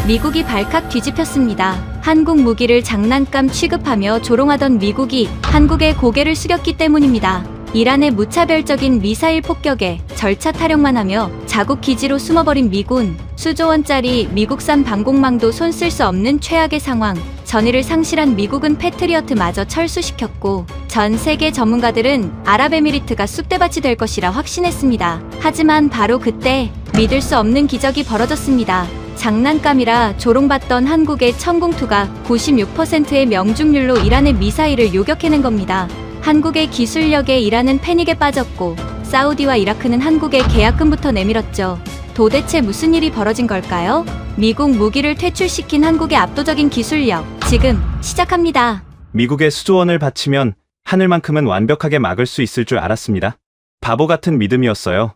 미국이 발칵 뒤집혔습니다. 한국 무기를 장난감 취급하며 조롱하던 미국이 한국의 고개를 숙였기 때문입니다. 이란의 무차별적인 미사일 폭격에 절차 타령만 하며 자국 기지로 숨어버린 미군, 수조 원짜리 미국산 방공망도 손 쓸 수 없는 최악의 상황. 전의를 상실한 미국은 패트리어트마저 철수시켰고 전 세계 전문가들은 아랍에미리트가 쑥대밭이 될 것이라 확신했습니다. 하지만 바로 그때 믿을 수 없는 기적이 벌어졌습니다. 장난감이라 조롱받던 한국의 천공투가 96%의 명중률로 이란의 미사일을 요격해낸 겁니다. 한국의 기술력에 이란은 패닉에 빠졌고 사우디와 이라크는 한국의 계약금부터 내밀었죠. 도대체 무슨 일이 벌어진 걸까요? 미국 무기를 퇴출시킨 한국의 압도적인 기술력, 지금 시작합니다. 미국의 수조원을 바치면 하늘만큼은 완벽하게 막을 수 있을 줄 알았습니다. 바보 같은 믿음이었어요.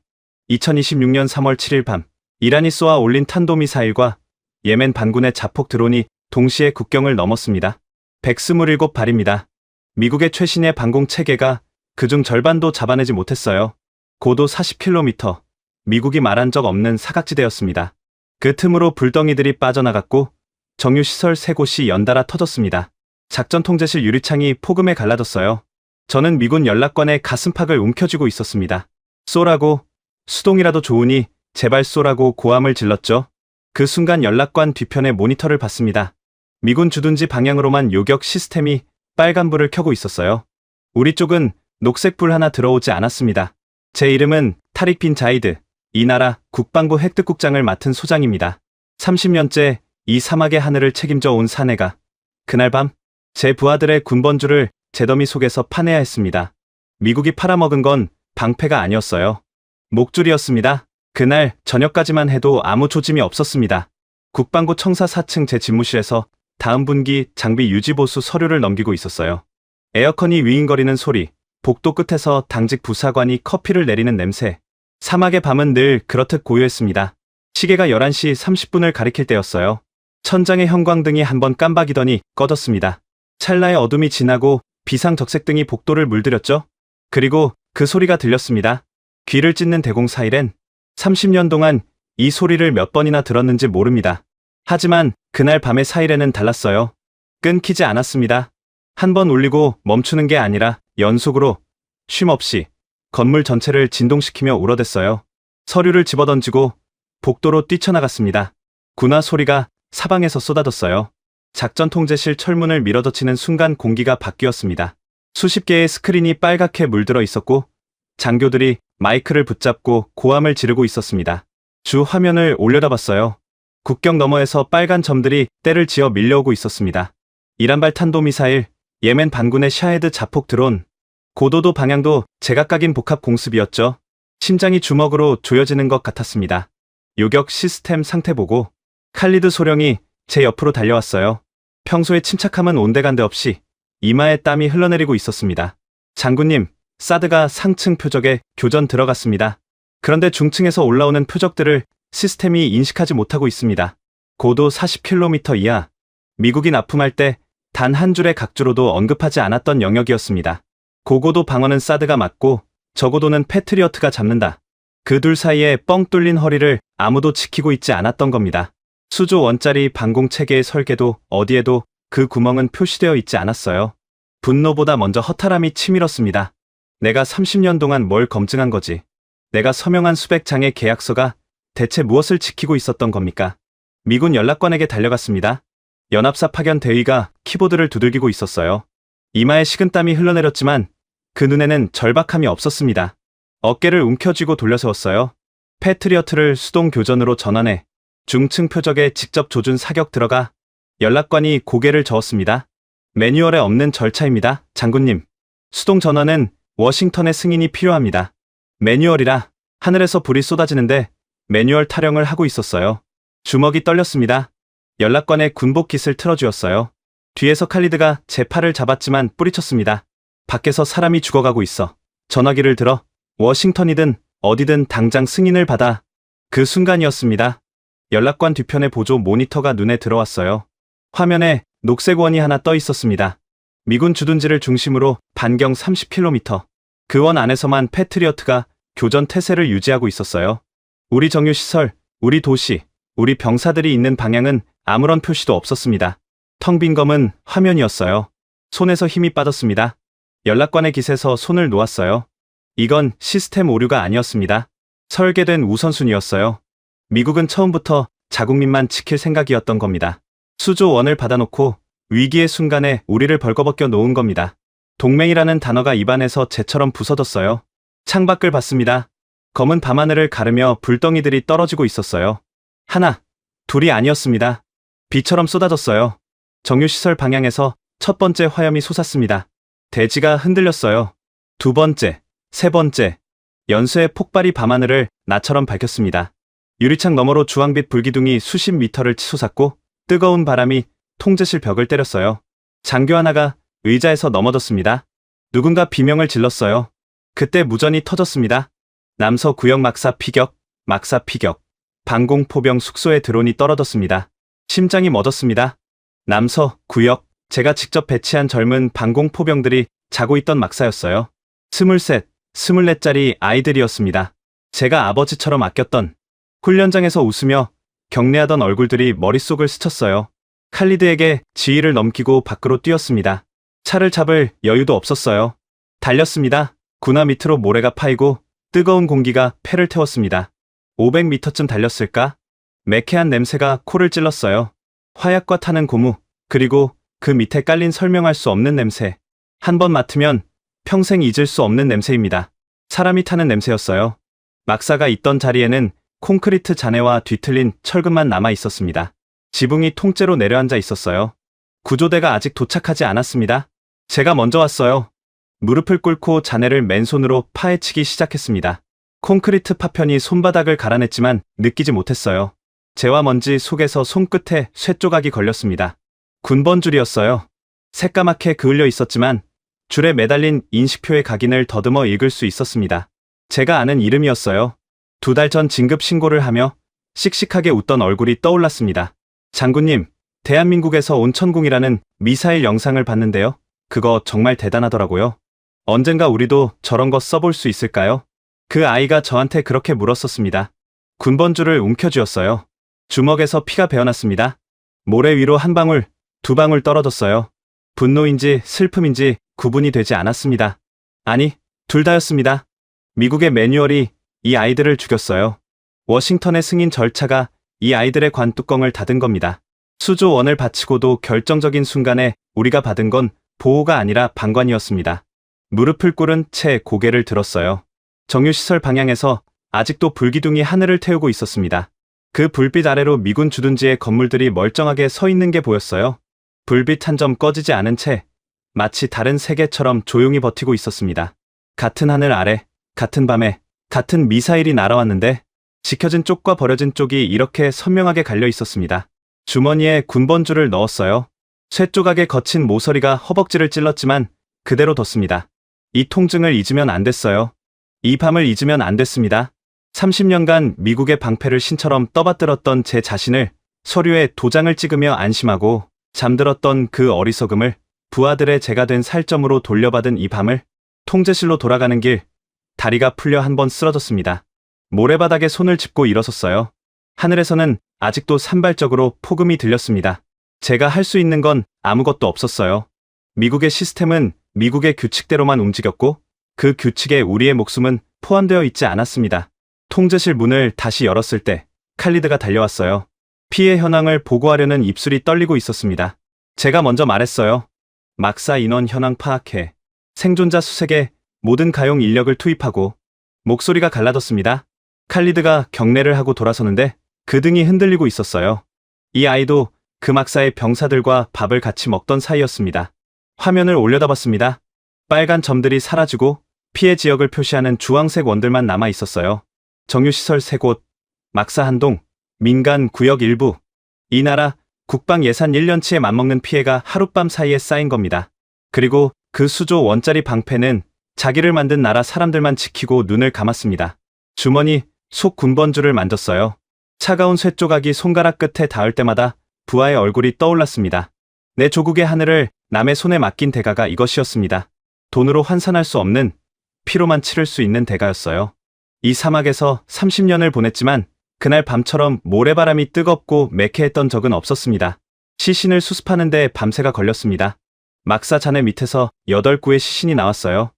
2026년 3월 7일 밤, 이란이 쏘아 올린 탄도미사일과 예멘 반군의 자폭 드론이 동시에 국경을 넘었습니다. 127발입니다. 미국의 최신의 방공 체계가 그중 절반도 잡아내지 못했어요. 고도 40km, 미국이 말한 적 없는 사각지대였습니다. 그 틈으로 불덩이들이 빠져나갔고 정유시설 3곳이 연달아 터졌습니다. 작전 통제실 유리창이 폭음에 갈라졌어요. 저는 미군 연락관의 가슴팍을 움켜쥐고 있었습니다. 쏘라고, 수동이라도 좋으니 제발 쏘라고 고함을 질렀죠. 그 순간 연락관 뒤편의 모니터를 봤습니다. 미군 주둔지 방향으로만 요격 시스템이 빨간불을 켜고 있었어요. 우리 쪽은 녹색불 하나 들어오지 않았습니다. 제 이름은 타릭 빈 자이드, 이 나라 국방부 획득국장을 맡은 소장입니다. 30년째 이 사막의 하늘을 책임져 온 사내가 그날 밤 제 부하들의 군번주를 제 더미 속에서 파내야 했습니다. 미국이 팔아먹은 건 방패가 아니었어요. 목줄이었습니다. 그날 저녁까지만 해도 아무 조짐이 없었습니다. 국방부 청사 4층 제 집무실에서 다음 분기 장비 유지보수 서류를 넘기고 있었어요. 에어컨이 윙윙거리는 소리, 복도 끝에서 당직 부사관이 커피를 내리는 냄새. 사막의 밤은 늘 그렇듯 고요했습니다. 시계가 11시 30분을 가리킬 때였어요. 천장의 형광등이 한번 깜박이더니 꺼졌습니다. 찰나의 어둠이 지나고 비상적색등이 복도를 물들였죠. 그리고 그 소리가 들렸습니다. 귀를 찢는 대공 사이렌. 30년 동안 이 소리를 몇 번이나 들었는지 모릅니다. 하지만 그날 밤의 사이렌은 달랐어요. 끊기지 않았습니다. 한 번 울리고 멈추는 게 아니라 연속으로 쉼없이 건물 전체를 진동시키며 울어댔어요. 서류를 집어던지고 복도로 뛰쳐나갔습니다. 군화 소리가 사방에서 쏟아졌어요. 작전 통제실 철문을 밀어젖히는 순간 공기가 바뀌었습니다. 수십 개의 스크린이 빨갛게 물들어 있었고 장교들이 마이크를 붙잡고 고함을 지르고 있었습니다. 주 화면을 올려다봤어요. 국경 너머에서 빨간 점들이 때를 지어 밀려오고 있었습니다. 이란발 탄도미사일, 예멘 반군의 샤헤드 자폭 드론, 고도도 방향도 제각각인 복합 공습이었죠. 심장이 주먹으로 조여지는 것 같았습니다. 요격 시스템 상태 보고 칼리드 소령이 제 옆으로 달려왔어요. 평소의 침착함은 온데간데 없이 이마에 땀이 흘러내리고 있었습니다. 장군님, 사드가 상층 표적에 교전 들어갔습니다. 그런데 중층에서 올라오는 표적들을 시스템이 인식하지 못하고 있습니다. 고도 40km 이하, 미국이 납품할 때 단 한 줄의 각주로도 언급하지 않았던 영역이었습니다. 고고도 방어는 사드가 맞고 저고도는 패트리어트가 잡는다. 그 둘 사이에 뻥 뚫린 허리를 아무도 지키고 있지 않았던 겁니다. 수조 원짜리 방공체계의 설계도 어디에도 그 구멍은 표시되어 있지 않았어요. 분노보다 먼저 허탈함이 치밀었습니다. 내가 30년 동안 뭘 검증한 거지? 내가 서명한 수백 장의 계약서가 대체 무엇을 지키고 있었던 겁니까? 미군 연락관에게 달려갔습니다. 연합사 파견 대위가 키보드를 두들기고 있었어요. 이마에 식은땀이 흘러내렸지만 그 눈에는 절박함이 없었습니다. 어깨를 움켜쥐고 돌려세웠어요. 패트리어트를 수동 교전으로 전환해 중층 표적에 직접 조준 사격 들어가. 연락관이 고개를 저었습니다. 매뉴얼에 없는 절차입니다, 장군님. 수동 전환은 워싱턴의 승인이 필요합니다. 매뉴얼이라. 하늘에서 불이 쏟아지는데 매뉴얼 타령을 하고 있었어요. 주먹이 떨렸습니다. 연락관의 군복 깃을 틀어주었어요. 뒤에서 칼리드가 제 팔을 잡았지만 뿌리쳤습니다. 밖에서 사람이 죽어가고 있어. 전화기를 들어. 워싱턴이든 어디든 당장 승인을 받아. 그 순간이었습니다. 연락관 뒤편의 보조 모니터가 눈에 들어왔어요. 화면에 녹색 원이 하나 떠 있었습니다. 미군 주둔지를 중심으로 반경 30km. 그 원 안에서만 패트리어트가 교전 태세를 유지하고 있었어요. 우리 정유시설, 우리 도시, 우리 병사들이 있는 방향은 아무런 표시도 없었습니다. 텅 빈 검은 화면이었어요. 손에서 힘이 빠졌습니다. 연락관의 깃에서 손을 놓았어요. 이건 시스템 오류가 아니었습니다. 설계된 우선순위였어요. 미국은 처음부터 자국민만 지킬 생각이었던 겁니다. 수조 원을 받아놓고 위기의 순간에 우리를 벌거벗겨 놓은 겁니다. 동맹이라는 단어가 입안에서 재처럼 부서졌어요. 창밖을 봤습니다. 검은 밤하늘을 가르며 불덩이들이 떨어지고 있었어요. 하나, 둘이 아니었습니다. 비처럼 쏟아졌어요. 정유시설 방향에서 첫 번째 화염이 솟았습니다. 대지가 흔들렸어요. 두 번째, 세 번째, 연쇄의 폭발이 밤하늘을 나처럼 밝혔습니다. 유리창 너머로 주황빛 불기둥이 수십 미터를 치솟았고 뜨거운 바람이 통제실 벽을 때렸어요. 장교 하나가 의자에서 넘어졌습니다. 누군가 비명을 질렀어요. 그때 무전이 터졌습니다. 남서 구역 막사 피격, 막사 피격. 방공포병 숙소에 드론이 떨어졌습니다. 심장이 멎었습니다. 남서 구역, 제가 직접 배치한 젊은 방공포병들이 자고 있던 막사였어요. 23, 24짜리 아이들이었습니다. 제가 아버지처럼 아꼈던. 훈련장에서 웃으며 격려하던 얼굴들이 머릿속을 스쳤어요. 칼리드에게 지휘를 넘기고 밖으로 뛰었습니다. 차를 잡을 여유도 없었어요. 달렸습니다. 군화 밑으로 모래가 파이고 뜨거운 공기가 폐를 태웠습니다. 500m쯤 달렸을까? 매캐한 냄새가 코를 찔렀어요. 화약과 타는 고무, 그리고 그 밑에 깔린 설명할 수 없는 냄새. 한 번 맡으면 평생 잊을 수 없는 냄새입니다. 사람이 타는 냄새였어요. 막사가 있던 자리에는 콘크리트 잔해와 뒤틀린 철근만 남아 있었습니다. 지붕이 통째로 내려앉아 있었어요. 구조대가 아직 도착하지 않았습니다. 제가 먼저 왔어요. 무릎을 꿇고 잔해를 맨손으로 파헤치기 시작했습니다. 콘크리트 파편이 손바닥을 갈아냈지만 느끼지 못했어요. 재와 먼지 속에서 손끝에 쇠조각이 걸렸습니다. 군번줄이었어요. 새까맣게 그을려 있었지만 줄에 매달린 인식표의 각인을 더듬어 읽을 수 있었습니다. 제가 아는 이름이었어요. 2달 전 진급 신고를 하며 씩씩하게 웃던 얼굴이 떠올랐습니다. 장군님, 대한민국에서 온 천궁이라는 미사일 영상을 봤는데요. 그거 정말 대단하더라고요. 언젠가 우리도 저런 거 써볼 수 있을까요? 그 아이가 저한테 그렇게 물었었습니다. 군번줄을 움켜쥐었어요. 주먹에서 피가 배어났습니다. 모래 위로 한 방울, 두 방울 떨어졌어요. 분노인지 슬픔인지 구분이 되지 않았습니다. 아니, 둘 다였습니다. 미국의 매뉴얼이 이 아이들을 죽였어요. 워싱턴의 승인 절차가 이 아이들의 관뚜껑을 닫은 겁니다. 수조 원을 바치고도 결정적인 순간에 우리가 받은 건 보호가 아니라 방관이었습니다. 무릎을 꿇은 채 고개를 들었어요. 정유시설 방향에서 아직도 불기둥이 하늘을 태우고 있었습니다. 그 불빛 아래로 미군 주둔지의 건물들이 멀쩡하게 서 있는 게 보였어요. 불빛 한 점 꺼지지 않은 채 마치 다른 세계처럼 조용히 버티고 있었습니다. 같은 하늘 아래, 같은 밤에, 같은 미사일이 날아왔는데 지켜진 쪽과 버려진 쪽이 이렇게 선명하게 갈려 있었습니다. 주머니에 군번줄을 넣었어요. 쇠조각의 거친 모서리가 허벅지를 찔렀지만 그대로 뒀습니다. 이 통증을 잊으면 안 됐어요. 이 밤을 잊으면 안 됐습니다. 30년간 미국의 방패를 신처럼 떠받들었던 제 자신을 서류에 도장을 찍으며 안심하고 잠들었던 그 어리석음을 부하들의 제가 된 살점으로 돌려받은 이 밤을 통제실로 돌아가는 길 다리가 풀려 한 번 쓰러졌습니다. 모래바닥에 손을 짚고 일어섰어요. 하늘에서는 아직도 산발적으로 폭음이 들렸습니다. 제가 할 수 있는 건 아무것도 없었어요. 미국의 시스템은 미국의 규칙대로만 움직였고 그 규칙에 우리의 목숨은 포함되어 있지 않았습니다. 통제실 문을 다시 열었을 때 칼리드가 달려왔어요. 피해 현황을 보고하려는 입술이 떨리고 있었습니다. 제가 먼저 말했어요. 막사 인원 현황 파악해. 생존자 수색에 모든 가용 인력을 투입하고. 목소리가 갈라졌습니다. 칼리드가 경례를 하고 돌아서는데 그 등이 흔들리고 있었어요. 이 아이도 그 막사의 병사들과 밥을 같이 먹던 사이였습니다. 화면을 올려다봤습니다. 빨간 점들이 사라지고 피해 지역을 표시하는 주황색 원들만 남아 있었어요. 정유시설 3곳, 막사 한동, 민간 구역 일부. 이 나라 국방 예산 1년치에 맞먹는 피해가 하룻밤 사이에 쌓인 겁니다. 그리고 그 수조 원짜리 방패는 자기를 만든 나라 사람들만 지키고 눈을 감았습니다. 주머니 속 군번줄을 만졌어요. 차가운 쇠조각이 손가락 끝에 닿을 때마다 부하의 얼굴이 떠올랐습니다. 내 조국의 하늘을 남의 손에 맡긴 대가가 이것이었습니다. 돈으로 환산할 수 없는, 피로만 치를 수 있는 대가였어요. 이 사막에서 30년을 보냈지만 그날 밤처럼 모래바람이 뜨겁고 매캐했던 적은 없었습니다. 시신을 수습하는데 밤새가 걸렸습니다. 막사 잔해 밑에서 8구의 시신이 나왔어요.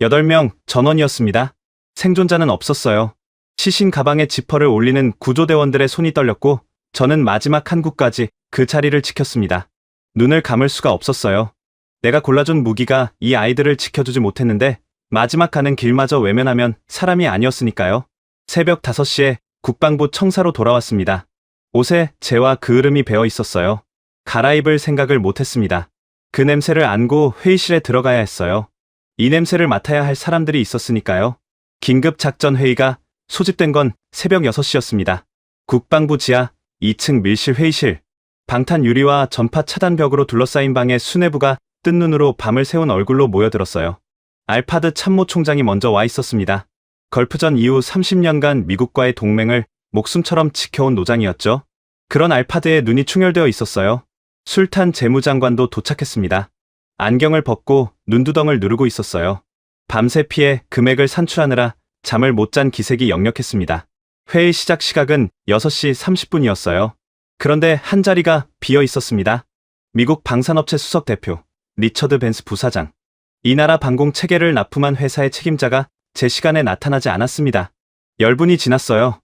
8명 전원이었습니다. 생존자는 없었어요. 시신 가방에 지퍼를 올리는 구조대원들의 손이 떨렸고 저는 마지막 한 구까지 그 자리를 지켰습니다. 눈을 감을 수가 없었어요. 내가 골라준 무기가 이 아이들을 지켜주지 못했는데 마지막 가는 길마저 외면하면 사람이 아니었으니까요. 새벽 5시에 국방부 청사로 돌아왔습니다. 옷에 제와 그 이름이 배어 있었어요. 갈아입을 생각을 못했습니다. 그 냄새를 안고 회의실에 들어가야 했어요. 이 냄새를 맡아야 할 사람들이 있었으니까요. 긴급 작전 회의가 소집된 건 새벽 6시였습니다. 국방부 지하 2층 밀실 회의실. 방탄 유리와 전파 차단벽으로 둘러싸인 방에 수뇌부가 뜬 눈으로 밤을 새운 얼굴로 모여들었어요. 알파드 참모총장이 먼저 와 있었습니다. 걸프전 이후 30년간 미국과의 동맹을 목숨처럼 지켜온 노장이었죠. 그런 알파드의 눈이 충혈되어 있었어요. 술탄 재무장관도 도착했습니다. 안경을 벗고 눈두덩을 누르고 있었어요. 밤새 피해 금액을 산출하느라 잠을 못 잔 기색이 역력했습니다. 회의 시작 시각은 6시 30분이었어요. 그런데 한 자리가 비어 있었습니다. 미국 방산업체 수석 대표, 리처드 벤스 부사장. 이 나라 방공 체계를 납품한 회사의 책임자가 제 시간에 나타나지 않았습니다. 10분이 지났어요.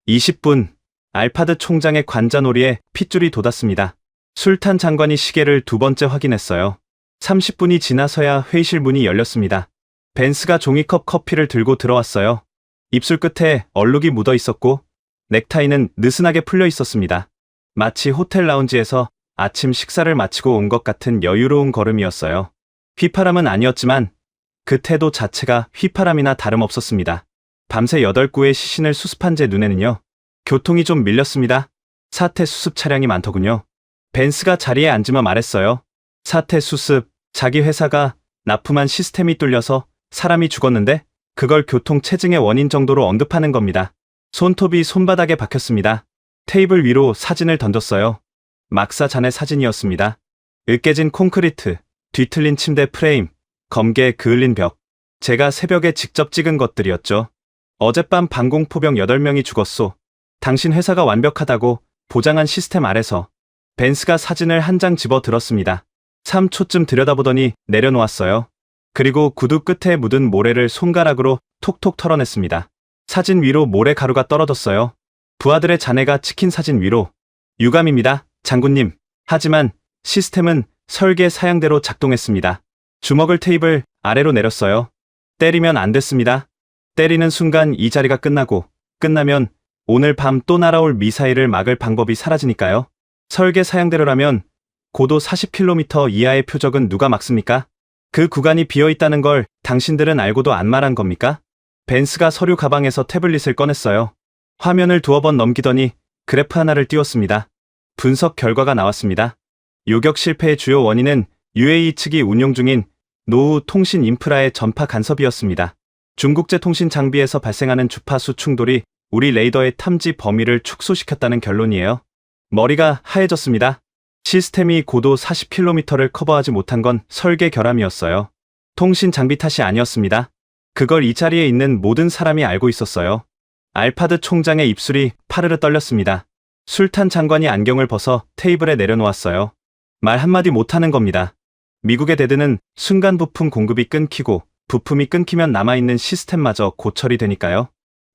20분, 알파드 총장의 관자놀이에 핏줄이 돋았습니다. 술탄 장관이 시계를 2번째 확인했어요. 30분이 지나서야 회의실 문이 열렸습니다. 벤스가 종이컵 커피를 들고 들어왔어요. 입술 끝에 얼룩이 묻어 있었고 넥타이는 느슨하게 풀려 있었습니다. 마치 호텔 라운지에서 아침 식사를 마치고 온 것 같은 여유로운 걸음이었어요. 휘파람은 아니었지만 그 태도 자체가 휘파람이나 다름없었습니다. 밤새 8구의 시신을 수습한 제 눈에는요. 교통이 좀 밀렸습니다. 사태 수습 차량이 많더군요. 벤스가 자리에 앉으며 말했어요. 사태 수습, 자기 회사가 납품한 시스템이 뚫려서 사람이 죽었는데 그걸 교통 체증의 원인 정도로 언급하는 겁니다. 손톱이 손바닥에 박혔습니다. 테이블 위로 사진을 던졌어요. 막사 잔의 사진이었습니다. 으깨진 콘크리트, 뒤틀린 침대 프레임, 검게 그을린 벽. 제가 새벽에 직접 찍은 것들이었죠. 어젯밤 방공포병 8명이 죽었소. 당신 회사가 완벽하다고 보장한 시스템 아래서. 벤스가 사진을 한 장 집어 들었습니다. 3초쯤 들여다보더니 내려놓았어요. 그리고 구두 끝에 묻은 모래를 손가락으로 톡톡 털어냈습니다. 사진 위로 모래 가루가 떨어졌어요. 부하들의 자네가 찍힌 사진 위로. 유감입니다, 장군님. 하지만 시스템은 설계 사양대로 작동했습니다. 주먹을 테이블 아래로 내렸어요. 때리면 안 됐습니다. 때리는 순간 이 자리가 끝나면 오늘 밤 또 날아올 미사일을 막을 방법이 사라지니까요. 설계 사양대로라면 고도 40km 이하의 표적은 누가 막습니까? 그 구간이 비어있다는 걸 당신들은 알고도 안 말한 겁니까? 벤스가 서류 가방에서 태블릿을 꺼냈어요. 화면을 2번 넘기더니 그래프 하나를 띄웠습니다. 분석 결과가 나왔습니다. 요격 실패의 주요 원인은 UAE 측이 운용 중인 노후 통신 인프라의 전파 간섭이었습니다. 중국제 통신 장비에서 발생하는 주파수 충돌이 우리 레이더의 탐지 범위를 축소시켰다는 결론이에요. 머리가 하얘졌습니다. 시스템이 고도 40km를 커버하지 못한 건 설계 결함이었어요. 통신 장비 탓이 아니었습니다. 그걸 이 자리에 있는 모든 사람이 알고 있었어요. 알파드 총장의 입술이 파르르 떨렸습니다. 술탄 장관이 안경을 벗어 테이블에 내려놓았어요. 말 한마디 못하는 겁니다. 미국의 대드는 순간 부품 공급이 끊기고 부품이 끊기면 남아있는 시스템마저 고철이 되니까요.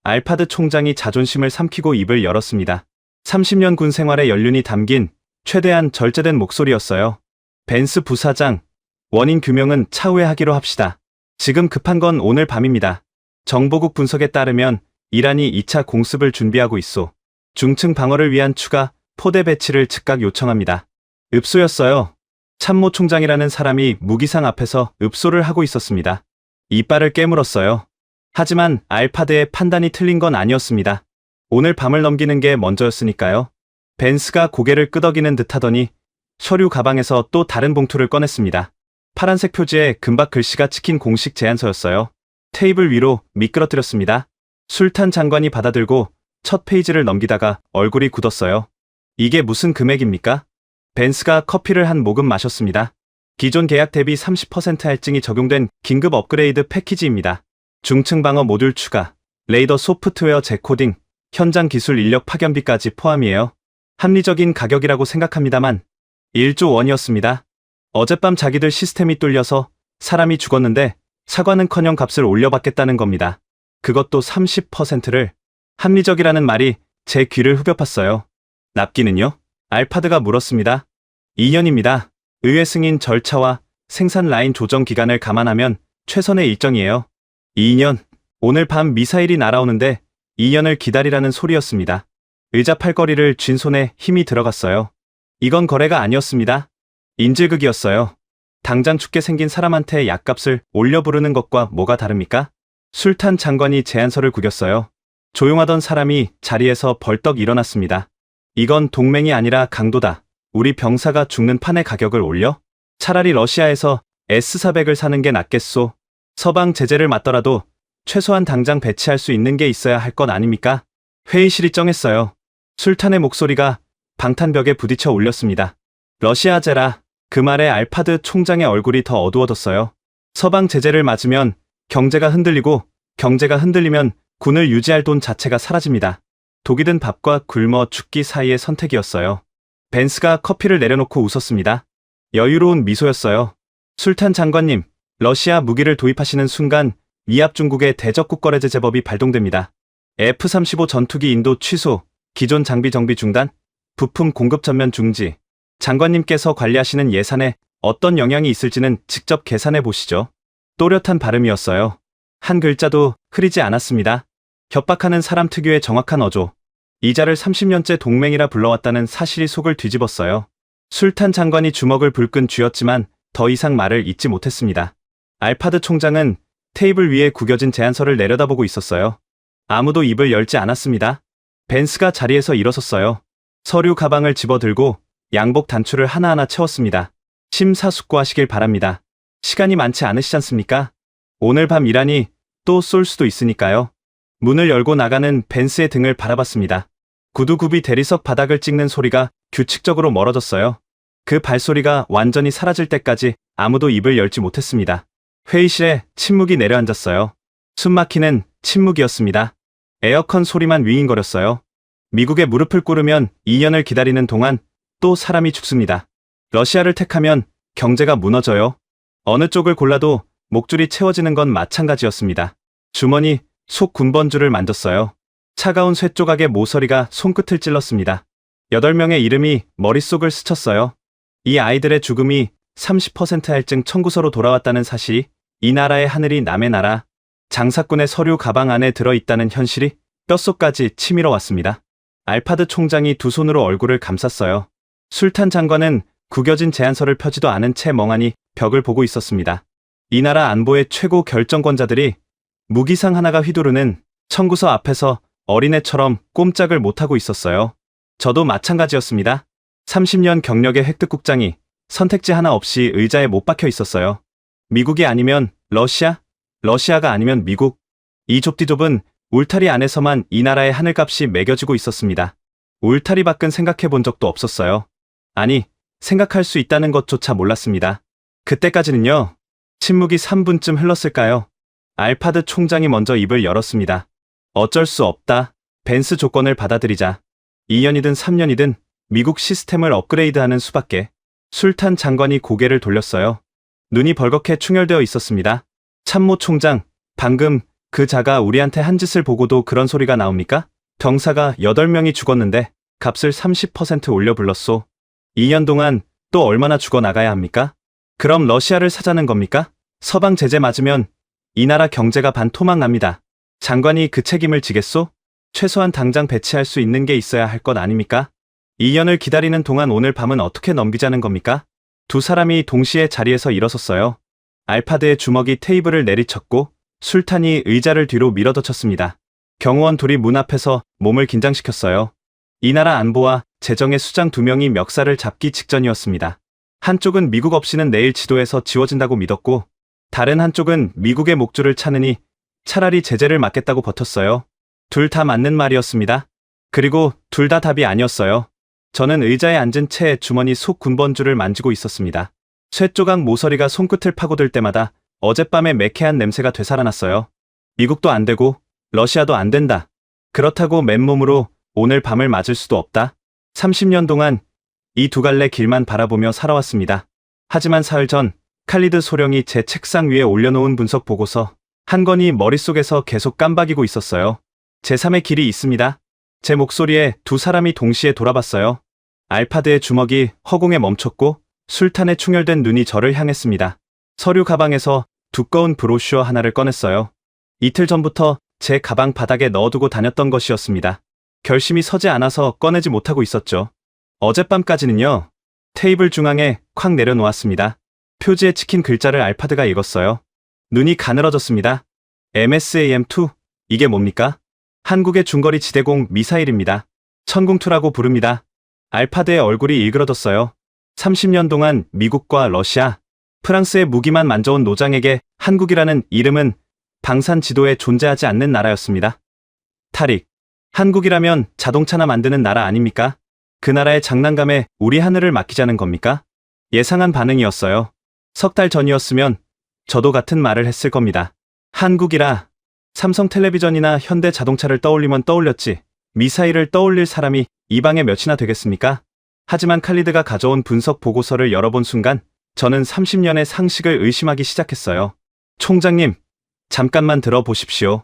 알파드 총장이 자존심을 삼키고 입을 열었습니다. 30년 군 생활의 연륜이 담긴 최대한 절제된 목소리였어요. 벤스 부사장, 원인 규명은 차후에 하기로 합시다. 지금 급한 건 오늘 밤입니다. 정보국 분석에 따르면 이란이 2차 공습을 준비하고 있소. 중층 방어를 위한 추가 포대 배치를 즉각 요청합니다. 읍소였어요. 참모총장이라는 사람이 무기상 앞에서 읍소를 하고 있었습니다. 이빨을 깨물었어요. 하지만 알파드의 판단이 틀린 건 아니었습니다. 오늘 밤을 넘기는 게 먼저였으니까요. 벤스가 고개를 끄덕이는 듯하더니 서류 가방에서 또 다른 봉투를 꺼냈습니다. 파란색 표지에 금박 글씨가 찍힌 공식 제안서였어요. 테이블 위로 미끄러뜨렸습니다. 술탄 장관이 받아들고 첫 페이지를 넘기다가 얼굴이 굳었어요. 이게 무슨 금액입니까? 벤스가 커피를 한 모금 마셨습니다. 기존 계약 대비 30% 할증이 적용된 긴급 업그레이드 패키지입니다. 중층 방어 모듈 추가, 레이더 소프트웨어 재코딩, 현장 기술 인력 파견비까지 포함이에요. 합리적인 가격이라고 생각합니다만 1조 원이었습니다. 어젯밤 자기들 시스템이 뚫려서 사람이 죽었는데 사과는커녕 값을 올려받겠다는 겁니다. 그것도 30%를. 합리적이라는 말이 제 귀를 후벼 팠어요. 납기는요? 알파드가 물었습니다. 2년입니다. 의회 승인 절차와 생산 라인 조정 기간을 감안하면 최선의 일정이에요. 2년. 오늘 밤 미사일이 날아오는데 2년을 기다리라는 소리였습니다. 의자 팔걸이를 쥔 손에 힘이 들어갔어요. 이건 거래가 아니었습니다. 인질극이었어요. 당장 죽게 생긴 사람한테 약값을 올려 부르는 것과 뭐가 다릅니까? 술탄 장관이 제안서를 구겼어요. 조용하던 사람이 자리에서 벌떡 일어났습니다. 이건 동맹이 아니라 강도다. 우리 병사가 죽는 판의 가격을 올려? 차라리 러시아에서 S-400을 사는 게 낫겠소. 서방 제재를 맞더라도 최소한 당장 배치할 수 있는 게 있어야 할 것 아닙니까? 회의실이 쩡했어요. 술탄의 목소리가 방탄벽에 부딪혀 울렸습니다. 러시아제라. 그 말에 알파드 총장의 얼굴이 더 어두워졌어요. 서방 제재를 맞으면 경제가 흔들리고 경제가 흔들리면 군을 유지할 돈 자체가 사라집니다. 독이든 밥과 굶어 죽기 사이의 선택이었어요. 벤스가 커피를 내려놓고 웃었습니다. 여유로운 미소였어요. 술탄 장관님, 러시아 무기를 도입하시는 순간 미합 중국의 대적국 거래제 제법이 발동됩니다. F-35 전투기 인도 취소, 기존 장비 정비 중단, 부품 공급 전면 중지. 장관님께서 관리하시는 예산에 어떤 영향이 있을지는 직접 계산해 보시죠. 또렷한 발음이었어요. 한 글자도 흐리지 않았습니다. 협박하는 사람 특유의 정확한 어조. 이자를 30년째 동맹이라 불러왔다는 사실이 속을 뒤집었어요. 술탄 장관이 주먹을 불끈 쥐었지만 더 이상 말을 잇지 못했습니다. 알파드 총장은 테이블 위에 구겨진 제안서를 내려다보고 있었어요. 아무도 입을 열지 않았습니다. 벤스가 자리에서 일어섰어요. 서류 가방을 집어들고 양복 단추를 하나하나 채웠습니다. 심사숙고하시길 바랍니다. 시간이 많지 않으시지 않습니까? 오늘 밤 이란이 또 쏠 수도 있으니까요. 문을 열고 나가는 벤스의 등을 바라봤습니다. 구두굽이 대리석 바닥을 찍는 소리가 규칙적으로 멀어졌어요. 그 발소리가 완전히 사라질 때까지 아무도 입을 열지 못했습니다. 회의실에 침묵이 내려앉았어요. 숨막히는 침묵이었습니다. 에어컨 소리만 윙윙거렸어요. 미국의 무릎을 꿇으면 2년을 기다리는 동안 또 사람이 죽습니다. 러시아를 택하면 경제가 무너져요. 어느 쪽을 골라도 목줄이 채워지는 건 마찬가지였습니다. 주머니 속 군번줄을 만졌어요. 차가운 쇠 조각의 모서리가 손끝을 찔렀습니다. 8명의 이름이 머릿속을 스쳤어요. 이 아이들의 죽음이 30% 할증 청구서로 돌아왔다는 사실이, 이 나라의 하늘이 남의 나라, 장사꾼의 서류 가방 안에 들어있다는 현실이 뼛속까지 치밀어 왔습니다. 알파드 총장이 두 손으로 얼굴을 감쌌어요. 술탄 장관은 구겨진 제안서를 펴지도 않은 채 멍하니 벽을 보고 있었습니다. 이 나라 안보의 최고 결정권자들이 무기상 하나가 휘두르는 청구서 앞에서 어린애처럼 꼼짝을 못하고 있었어요. 저도 마찬가지였습니다. 30년 경력의 획득국장이 선택지 하나 없이 의자에 못 박혀 있었어요. 미국이 아니면 러시아, 러시아가 아니면 미국. 이 좁디좁은 울타리 안에서만 이 나라의 하늘값이 매겨지고 있었습니다. 울타리 밖은 생각해 본 적도 없었어요. 아니, 생각할 수 있다는 것조차 몰랐습니다. 그때까지는요. 침묵이 3분쯤 흘렀을까요? 알파드 총장이 먼저 입을 열었습니다. 어쩔 수 없다. 벤스 조건을 받아들이자. 2년이든 3년이든 미국 시스템을 업그레이드하는 수밖에. 술탄 장관이 고개를 돌렸어요. 눈이 벌겋게 충혈되어 있었습니다. 참모 총장, 방금 그 자가 우리한테 한 짓을 보고도 그런 소리가 나옵니까? 병사가 8명이 죽었는데 값을 30% 올려 불렀소. 2년 동안 또 얼마나 죽어나가야 합니까? 그럼 러시아를 사자는 겁니까? 서방 제재 맞으면 이 나라 경제가 반토막 납니다. 장관이 그 책임을 지겠소? 최소한 당장 배치할 수 있는 게 있어야 할 것 아닙니까? 2년을 기다리는 동안 오늘 밤은 어떻게 넘기자는 겁니까? 두 사람이 동시에 자리에서 일어섰어요. 알파드의 주먹이 테이블을 내리쳤고 술탄이 의자를 뒤로 밀어젖혔습니다. 경호원 둘이 문 앞에서 몸을 긴장시켰어요. 이 나라 안보와 재정의 수장 2명이 멱살을 잡기 직전이었습니다. 한쪽은 미국 없이는 내일 지도에서 지워진다고 믿었고 다른 한쪽은 미국의 목줄을 차느니 차라리 제재를 막겠다고 버텼어요. 둘 다 맞는 말이었습니다. 그리고 둘 다 답이 아니었어요. 저는 의자에 앉은 채 주머니 속 군번줄을 만지고 있었습니다. 쇠조각 모서리가 손끝을 파고들 때마다 어젯밤의 매캐한 냄새가 되살아났어요. 미국도 안 되고 러시아도 안 된다. 그렇다고 맨몸으로 오늘 밤을 맞을 수도 없다. 30년 동안 이 두 갈래 길만 바라보며 살아왔습니다. 하지만 사흘 전 칼리드 소령이 제 책상 위에 올려놓은 분석 보고서 한 권이 머릿속에서 계속 깜박이고 있었어요. 제3의 길이 있습니다. 제 목소리에 두 사람이 동시에 돌아봤어요. 알파드의 주먹이 허공에 멈췄고 술탄에 충혈된 눈이 저를 향했습니다. 서류 가방에서 두꺼운 브로슈어 하나를 꺼냈어요. 이틀 전부터 제 가방 바닥에 넣어두고 다녔던 것이었습니다. 결심이 서지 않아서 꺼내지 못하고 있었죠. 어젯밤까지는요. 테이블 중앙에 콱 내려놓았습니다. 표지에 찍힌 글자를 알파드가 읽었어요. 눈이 가늘어졌습니다. MSAM-2, 이게 뭡니까? 한국의 중거리 지대공 미사일입니다. 천궁2라고 부릅니다. 알파드의 얼굴이 일그러졌어요. 30년 동안 미국과 러시아, 프랑스의 무기만 만져온 노장에게 한국이라는 이름은 방산 지도에 존재하지 않는 나라였습니다. 타릭, 한국이라면 자동차나 만드는 나라 아닙니까? 그 나라의 장난감에 우리 하늘을 맡기자는 겁니까? 예상한 반응이었어요. 석 달 전이었으면 저도 같은 말을 했을 겁니다. 한국이라 삼성텔레비전이나 현대자동차를 떠올리면 떠올렸지 미사일을 떠올릴 사람이 이 방에 몇이나 되겠습니까? 하지만 칼리드가 가져온 분석 보고서를 열어본 순간 저는 30년의 상식을 의심하기 시작했어요. 총장님, 잠깐만 들어보십시오.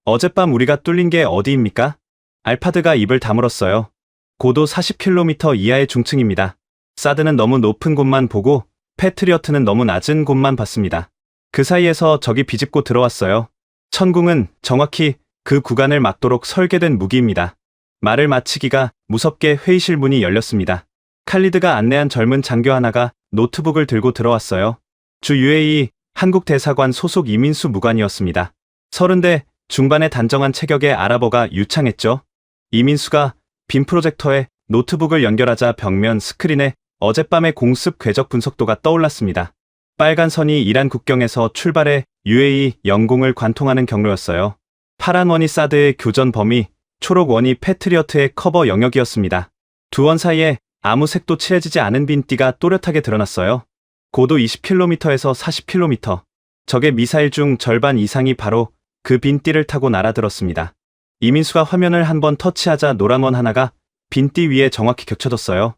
어젯밤 우리가 뚫린 게 어디입니까? 알파드가 입을 다물었어요. 고도 40km 이하의 중층입니다. 사드는 너무 높은 곳만 보고 패트리어트는 너무 낮은 곳만 봤습니다. 그 사이에서 적이 비집고 들어왔어요. 천궁은 정확히 그 구간을 막도록 설계된 무기입니다. 말을 마치기가 무섭게 회의실 문이 열렸습니다. 칼리드가 안내한 젊은 장교 하나가 노트북을 들고 들어왔어요. 주 UAE 한국 대사관 소속 이민수 무관이었습니다. 30대 중반의 단정한 체격의 아랍어가 유창했죠. 이민수가 빔 프로젝터에 노트북을 연결하자 벽면 스크린에 어젯밤의 공습 궤적 분석도가 떠올랐습니다. 빨간 선이 이란 국경에서 출발해 UAE 영공을 관통하는 경로였어요. 파란 원이 사드의 교전 범위, 초록 원이 패트리어트의 커버 영역이었습니다. 두 원 사이에 아무 색도 칠해지지 않은 빈띠가 또렷하게 드러났어요. 고도 20km에서 40km. 적의 미사일 중 절반 이상이 바로 그 빈띠를 타고 날아들었습니다. 이민수가 화면을 한번 터치하자 노란 원 하나가 빈띠 위에 정확히 겹쳐졌어요.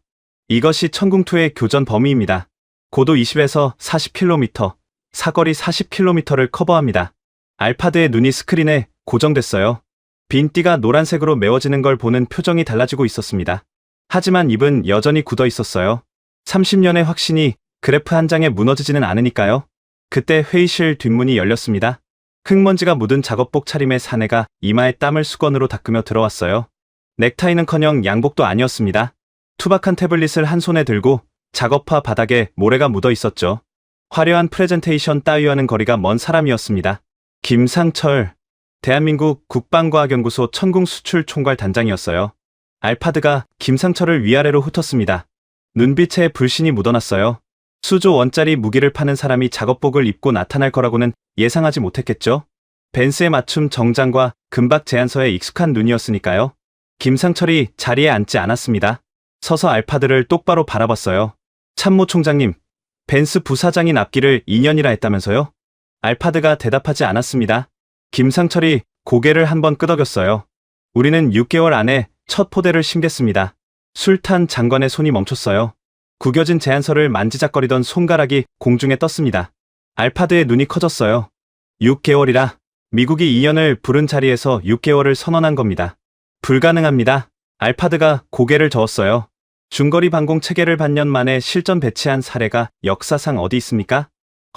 이것이 천궁2의 교전 범위입니다. 고도 20에서 40km, 사거리 40km를 커버합니다. 알파드의 눈이 스크린에 고정됐어요. 빈띠가 노란색으로 메워지는 걸 보는 표정이 달라지고 있었습니다. 하지만 입은 여전히 굳어 있었어요. 30년의 확신이 그래프 한 장에 무너지지는 않으니까요. 그때 회의실 뒷문이 열렸습니다. 흙먼지가 묻은 작업복 차림의 사내가 이마에 땀을 수건으로 닦으며 들어왔어요. 넥타이는커녕 양복도 아니었습니다. 투박한 태블릿을 한 손에 들고 작업화 바닥에 모래가 묻어 있었죠. 화려한 프레젠테이션 따위와는 거리가 먼 사람이었습니다. 김상철, 대한민국 국방과학연구소 천궁수출총괄 단장이었어요. 알파드가 김상철을 위아래로 훑었습니다. 눈빛에 불신이 묻어났어요. 수조 원짜리 무기를 파는 사람이 작업복을 입고 나타날 거라고는 예상하지 못했겠죠. 벤스에 맞춤 정장과 금박 제안서에 익숙한 눈이었으니까요. 김상철이 자리에 앉지 않았습니다. 서서 알파드를 똑바로 바라봤어요. 참모 총장님, 벤스 부사장인 앞길을 2년이라 했다면서요? 알파드가 대답하지 않았습니다. 김상철이 고개를 한번 끄덕였어요. 우리는 6개월 안에 첫 포대를 심겠습니다. 술탄 장관의 손이 멈췄어요. 구겨진 제안서를 만지작거리던 손가락이 공중에 떴습니다. 알파드의 눈이 커졌어요. 6개월이라 미국이 2년을 부른 자리에서 6개월을 선언한 겁니다. 불가능합니다. 알파드가 고개를 저었어요. 중거리 방공 체계를 반년 만에 실전 배치한 사례가 역사상 어디 있습니까?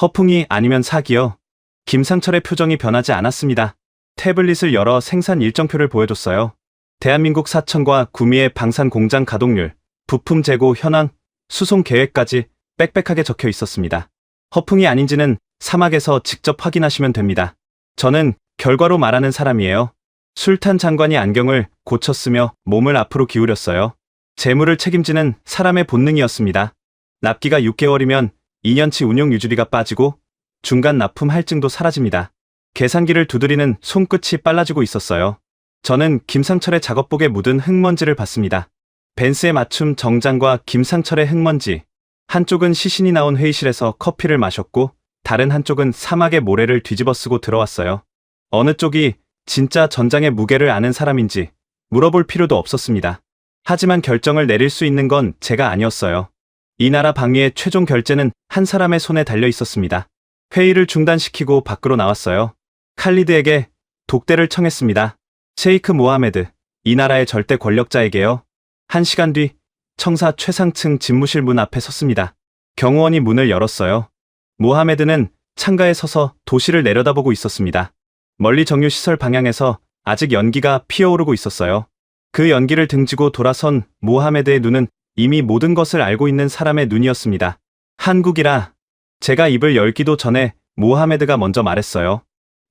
허풍이 아니면 사기요. 김상철의 표정이 변하지 않았습니다. 태블릿을 열어 생산 일정표를 보여줬어요. 대한민국 사천과 구미의 방산 공장 가동률, 부품 재고 현황, 수송 계획까지 빽빽하게 적혀 있었습니다. 허풍이 아닌지는 사막에서 직접 확인하시면 됩니다. 저는 결과로 말하는 사람이에요. 술탄 장관이 안경을 고쳤으며 몸을 앞으로 기울였어요. 재물을 책임지는 사람의 본능이었습니다. 납기가 6개월이면 2년치 운용 유지비가 빠지고 중간 납품 할증도 사라집니다. 계산기를 두드리는 손끝이 빨라지고 있었어요. 저는 김상철의 작업복에 묻은 흙먼지를 봤습니다. 벤스에 맞춤 정장과 김상철의 흙먼지. 한쪽은 시신이 나온 회의실에서 커피를 마셨고 다른 한쪽은 사막의 모래를 뒤집어 쓰고 들어왔어요. 어느 쪽이 진짜 전장의 무게를 아는 사람인지 물어볼 필요도 없었습니다. 하지만 결정을 내릴 수 있는 건 제가 아니었어요. 이 나라 방위의 최종 결재는 한 사람의 손에 달려 있었습니다. 회의를 중단시키고 밖으로 나왔어요. 칼리드에게 독대를 청했습니다. 셰이크 모하메드, 이 나라의 절대 권력자에게요. 1시간 뒤 청사 최상층 집무실 문 앞에 섰습니다. 경호원이 문을 열었어요. 모하메드는 창가에 서서 도시를 내려다보고 있었습니다. 멀리 정유시설 방향에서 아직 연기가 피어오르고 있었어요. 그 연기를 등지고 돌아선 모하메드의 눈은 이미 모든 것을 알고 있는 사람의 눈이었습니다. 한국이라. 제가 입을 열기도 전에 모하메드가 먼저 말했어요.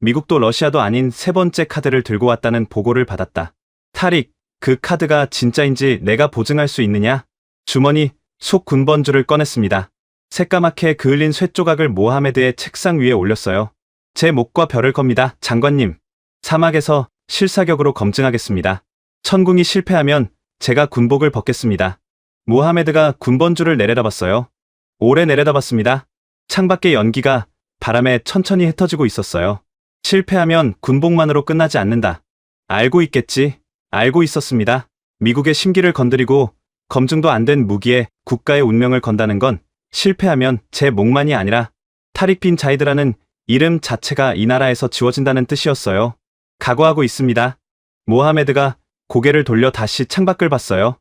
미국도 러시아도 아닌 세 번째 카드를 들고 왔다는 보고를 받았다. 타릭, 그 카드가 진짜인지 내가 보증할 수 있느냐? 주머니 속 군번줄을 꺼냈습니다. 새까맣게 그을린 쇠조각을 모하메드의 책상 위에 올렸어요. 제 목과 별을 겁니다, 장관님. 사막에서 실사격으로 검증하겠습니다. 천궁이 실패하면 제가 군복을 벗겠습니다. 모하메드가 군번줄을 내려다봤어요. 오래 내려다봤습니다. 창밖의 연기가 바람에 천천히 흩어지고 있었어요. 실패하면 군복만으로 끝나지 않는다. 알고 있겠지. 알고 있었습니다. 미국의 심기를 건드리고 검증도 안 된 무기에 국가의 운명을 건다는 건 실패하면 제 목만이 아니라 타릭 빈 자이드라는 이름 자체가 이 나라에서 지워진다는 뜻이었어요. 각오하고 있습니다. 모하메드가 고개를 돌려 다시 창밖을 봤어요.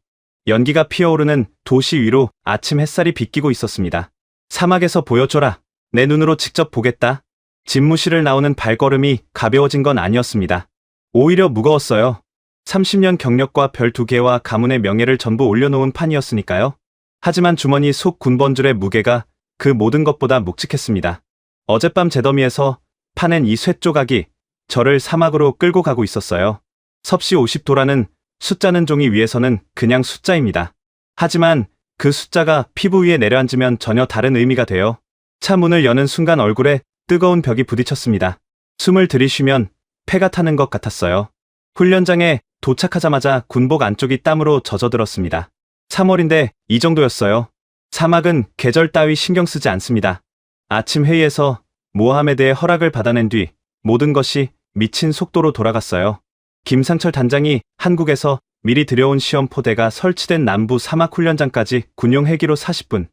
연기가 피어오르는 도시 위로 아침 햇살이 비끼고 있었습니다. 사막에서 보여줘라. 내 눈으로 직접 보겠다. 집무실을 나오는 발걸음이 가벼워진 건 아니었습니다. 오히려 무거웠어요. 30년 경력과 별 2개와 가문의 명예를 전부 올려놓은 판이었으니까요. 하지만 주머니 속 군번줄의 무게가 그 모든 것보다 묵직했습니다. 어젯밤 재더미에서 파낸 이 쇠조각이 저를 사막으로 끌고 가고 있었어요. 섭씨 50도라는 숫자는 종이 위에서는 그냥 숫자입니다. 하지만 그 숫자가 피부 위에 내려앉으면 전혀 다른 의미가 돼요. 차 문을 여는 순간 얼굴에 뜨거운 벽이 부딪혔습니다. 숨을 들이쉬면 폐가 타는 것 같았어요. 훈련장에 도착하자마자 군복 안쪽이 땀으로 젖어들었습니다. 3월인데 이 정도였어요. 사막은 계절 따위 신경 쓰지 않습니다. 아침 회의에서 모하메드의 허락을 받아낸 뒤 모든 것이 미친 속도로 돌아갔어요. 김상철 단장이 한국에서 미리 들여온 시험 포대가 설치된 남부 사막 훈련장까지 군용 헬기로 40분,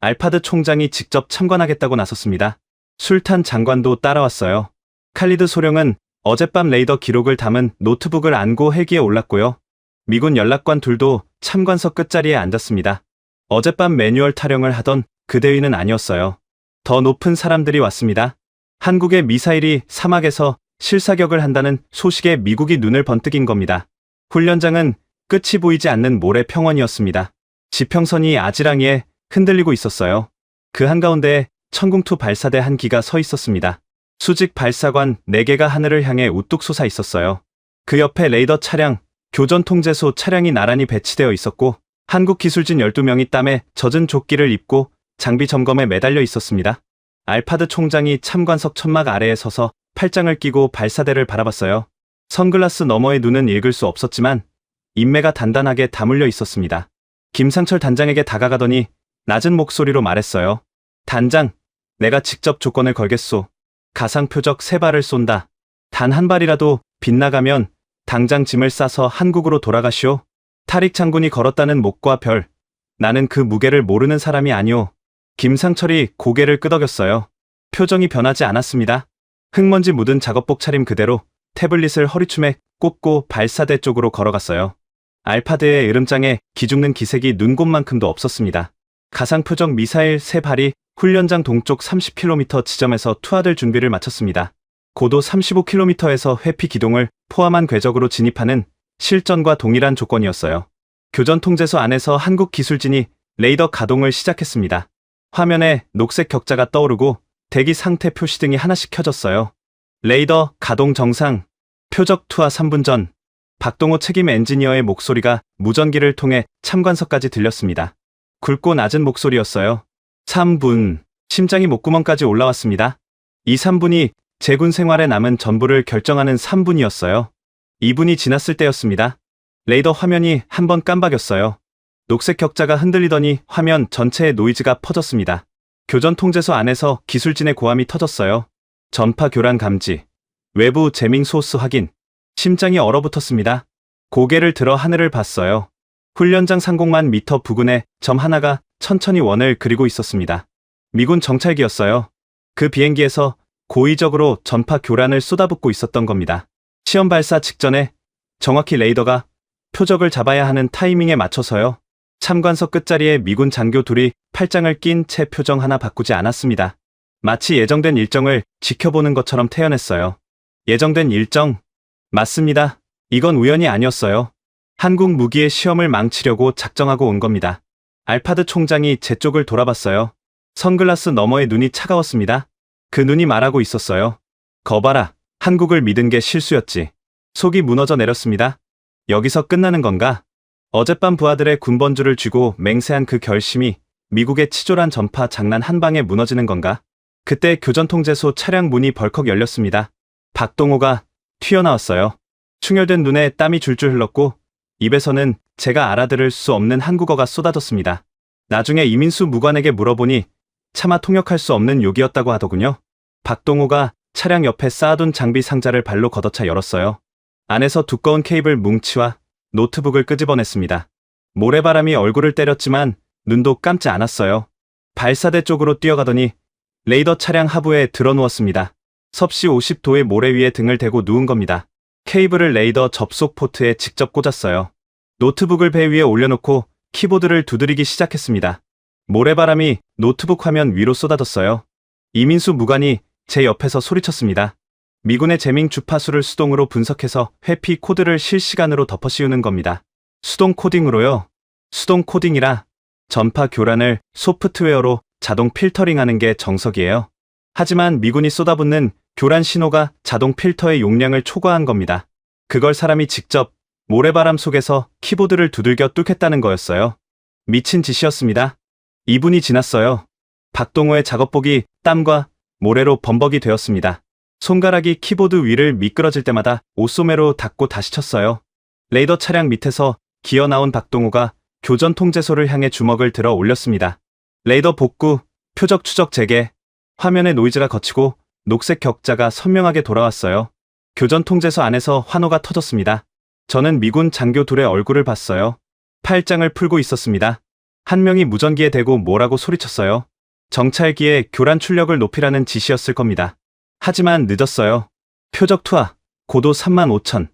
알파드 총장이 직접 참관하겠다고 나섰습니다. 술탄 장관도 따라왔어요. 칼리드 소령은 어젯밤 레이더 기록을 담은 노트북을 안고 헬기에 올랐고요. 미군 연락관 둘도 참관석 끝자리에 앉았습니다. 어젯밤 매뉴얼 타령을 하던 그 대위는 아니었어요. 더 높은 사람들이 왔습니다. 한국의 미사일이 사막에서 실사격을 한다는 소식에 미국이 눈을 번뜩인 겁니다. 훈련장은 끝이 보이지 않는 모래 평원이었습니다. 지평선이 아지랑이에 흔들리고 있었어요. 그 한가운데에 천궁2 발사대 한 기가 서 있었습니다. 수직 발사관 4개가 하늘을 향해 우뚝 솟아 있었어요. 그 옆에 레이더 차량, 교전 통제소 차량이 나란히 배치되어 있었고 한국 기술진 12명이 땀에 젖은 조끼를 입고 장비 점검에 매달려 있었습니다. 알파드 총장이 참관석 천막 아래에 서서 팔짱을 끼고 발사대를 바라봤어요. 선글라스 너머의 눈은 읽을 수 없었지만 인매가 단단하게 다물려 있었습니다. 김상철 단장에게 다가가더니 낮은 목소리로 말했어요. 단장, 내가 직접 조건을 걸겠소. 가상 표적 3발을 쏜다. 단 한 발이라도 빗나가면 당장 짐을 싸서 한국으로 돌아가시오. 타릭 장군이 걸었다는 목과 별. 나는 그 무게를 모르는 사람이 아니오. 김상철이 고개를 끄덕였어요. 표정이 변하지 않았습니다. 흙먼지 묻은 작업복 차림 그대로 태블릿을 허리춤에 꽂고 발사대 쪽으로 걸어갔어요. 알파드의 으름장에 기죽는 기색이 눈곱만큼도 없었습니다. 가상 표적 미사일 3발이 훈련장 동쪽 30km 지점에서 투하될 준비를 마쳤습니다. 고도 35km에서 회피 기동을 포함한 궤적으로 진입하는 실전과 동일한 조건이었어요. 교전 통제소 안에서 한국 기술진이 레이더 가동을 시작했습니다. 화면에 녹색 격자가 떠오르고 대기 상태 표시등이 하나씩 켜졌어요. 레이더 가동 정상. 표적 투하 3분 전. 박동호 책임 엔지니어의 목소리가 무전기를 통해 참관석까지 들렸습니다. 굵고 낮은 목소리였어요. 3분. 심장이 목구멍까지 올라왔습니다. 이 3분이 제 군 생활에 남은 전부를 결정하는 3분이었어요. 2분이 지났을 때였습니다. 레이더 화면이 한번 깜박였어요. 녹색 격자가 흔들리더니 화면 전체에 노이즈가 퍼졌습니다. 교전 통제소 안에서 기술진의 고함이 터졌어요. 전파 교란 감지. 외부 재밍 소스 확인. 심장이 얼어붙었습니다. 고개를 들어 하늘을 봤어요. 훈련장 상공만 미터 부근에 점 하나가 천천히 원을 그리고 있었습니다. 미군 정찰기였어요. 그 비행기에서 고의적으로 전파 교란을 쏟아붓고 있었던 겁니다. 시험 발사 직전에 정확히 레이더가 표적을 잡아야 하는 타이밍에 맞춰서요. 참관석 끝자리에 미군 장교 둘이 팔짱을 낀 채 표정 하나 바꾸지 않았습니다. 마치 예정된 일정을 지켜보는 것처럼 태연했어요. 예정된 일정? 맞습니다. 이건 우연이 아니었어요. 한국 무기의 시험을 망치려고 작정하고 온 겁니다. 알파드 총장이 제 쪽을 돌아봤어요. 선글라스 너머의 눈이 차가웠습니다. 그 눈이 말하고 있었어요. 거봐라, 한국을 믿은 게 실수였지. 속이 무너져 내렸습니다. 여기서 끝나는 건가? 어젯밤 부하들의 군번주를 쥐고 맹세한 그 결심이 미국의 치졸한 전파 장난 한 방에 무너지는 건가? 그때 교전통제소 차량 문이 벌컥 열렸습니다. 박동호가 튀어나왔어요. 충혈된 눈에 땀이 줄줄 흘렀고 입에서는 제가 알아들을 수 없는 한국어가 쏟아졌습니다. 나중에 이민수 무관에게 물어보니 차마 통역할 수 없는 욕이었다고 하더군요. 박동호가 차량 옆에 쌓아둔 장비 상자를 발로 걷어차 열었어요. 안에서 두꺼운 케이블 뭉치와 노트북을 끄집어냈습니다. 모래바람이 얼굴을 때렸지만 눈도 감지 않았어요. 발사대 쪽으로 뛰어가더니 레이더 차량 하부에 드러누웠습니다. 섭씨 50도의 모래 위에 등을 대고 누운 겁니다. 케이블을 레이더 접속 포트에 직접 꽂았어요. 노트북을 배 위에 올려놓고 키보드를 두드리기 시작했습니다. 모래바람이 노트북 화면 위로 쏟아졌어요. 이민수 무관이 제 옆에서 소리쳤습니다. 미군의 재밍 주파수를 수동으로 분석해서 회피 코드를 실시간으로 덮어씌우는 겁니다. 수동 코딩으로요. 수동 코딩이라 전파 교란을 소프트웨어로 자동 필터링하는 게 정석이에요. 하지만 미군이 쏟아붓는 교란 신호가 자동 필터의 용량을 초과한 겁니다. 그걸 사람이 직접 모래바람 속에서 키보드를 두들겨 뚫겠다는 거였어요. 미친 짓이었습니다. 2분이 지났어요. 박동호의 작업복이 땀과 모래로 범벅이 되었습니다. 손가락이 키보드 위를 미끄러질 때마다 옷소매로 닦고 다시 쳤어요. 레이더 차량 밑에서 기어 나온 박동호가 교전 통제소를 향해 주먹을 들어 올렸습니다. 레이더 복구, 표적 추적 재개, 화면의 노이즈가 거치고 녹색 격자가 선명하게 돌아왔어요. 교전 통제소 안에서 환호가 터졌습니다. 저는 미군 장교 둘의 얼굴을 봤어요. 팔짱을 풀고 있었습니다. 한 명이 무전기에 대고 뭐라고 소리쳤어요. 정찰기의 교란 출력을 높이라는 지시였을 겁니다. 하지만 늦었어요. 표적 투하, 고도 35,000,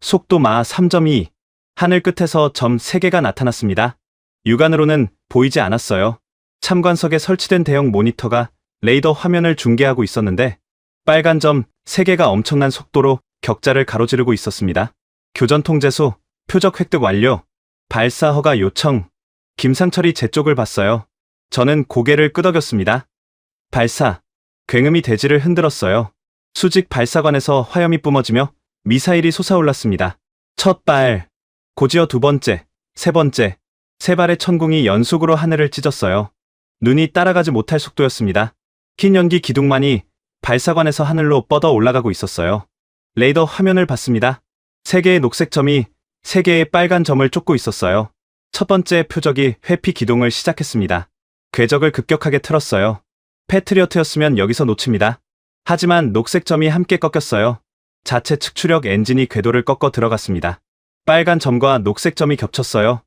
속도 마하 3.2, 하늘 끝에서 점 3개가 나타났습니다. 육안으로는 보이지 않았어요. 참관석에 설치된 대형 모니터가 레이더 화면을 중계하고 있었는데 빨간 점 3개가 엄청난 속도로 격자를 가로지르고 있었습니다. 교전 통제소, 표적 획득 완료, 발사 허가 요청. 김상철이 제 쪽을 봤어요. 저는 고개를 끄덕였습니다. 발사. 굉음이 대지를 흔들었어요. 수직 발사관에서 화염이 뿜어지며 미사일이 솟아올랐습니다. 첫 발, 곧이어 두 번째, 세 번째, 세 발의 천궁이 연속으로 하늘을 찢었어요. 눈이 따라가지 못할 속도였습니다. 흰 연기 기둥만이 발사관에서 하늘로 뻗어 올라가고 있었어요. 레이더 화면을 봤습니다. 3개의 녹색 점이 3개의 빨간 점을 쫓고 있었어요. 첫 번째 표적이 회피 기동을 시작했습니다. 궤적을 급격하게 틀었어요. 패트리어트였으면 여기서 놓칩니다. 하지만 녹색 점이 함께 꺾였어요. 자체 측추력 엔진이 궤도를 꺾어 들어갔습니다. 빨간 점과 녹색 점이 겹쳤어요.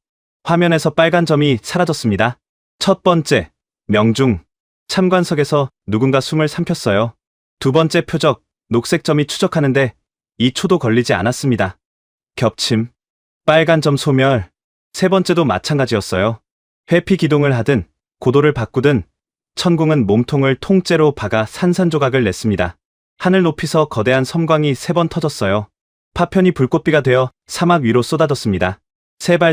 화면에서 빨간 점이 사라졌습니다. 첫 번째, 명중. 참관석에서 누군가 숨을 삼켰어요. 두 번째 표적, 녹색 점이 추적하는데 2초도 걸리지 않았습니다. 겹침. 빨간 점 소멸. 세 번째도 마찬가지였어요. 회피 기동을 하든 고도를 바꾸든 천궁은 몸통을 통째로 박아 산산조각을 냈습니다. 하늘 높이서 거대한 섬광이 3번 터졌어요. 파편이 불꽃비가 되어 사막 위로 쏟아졌습니다. 세 발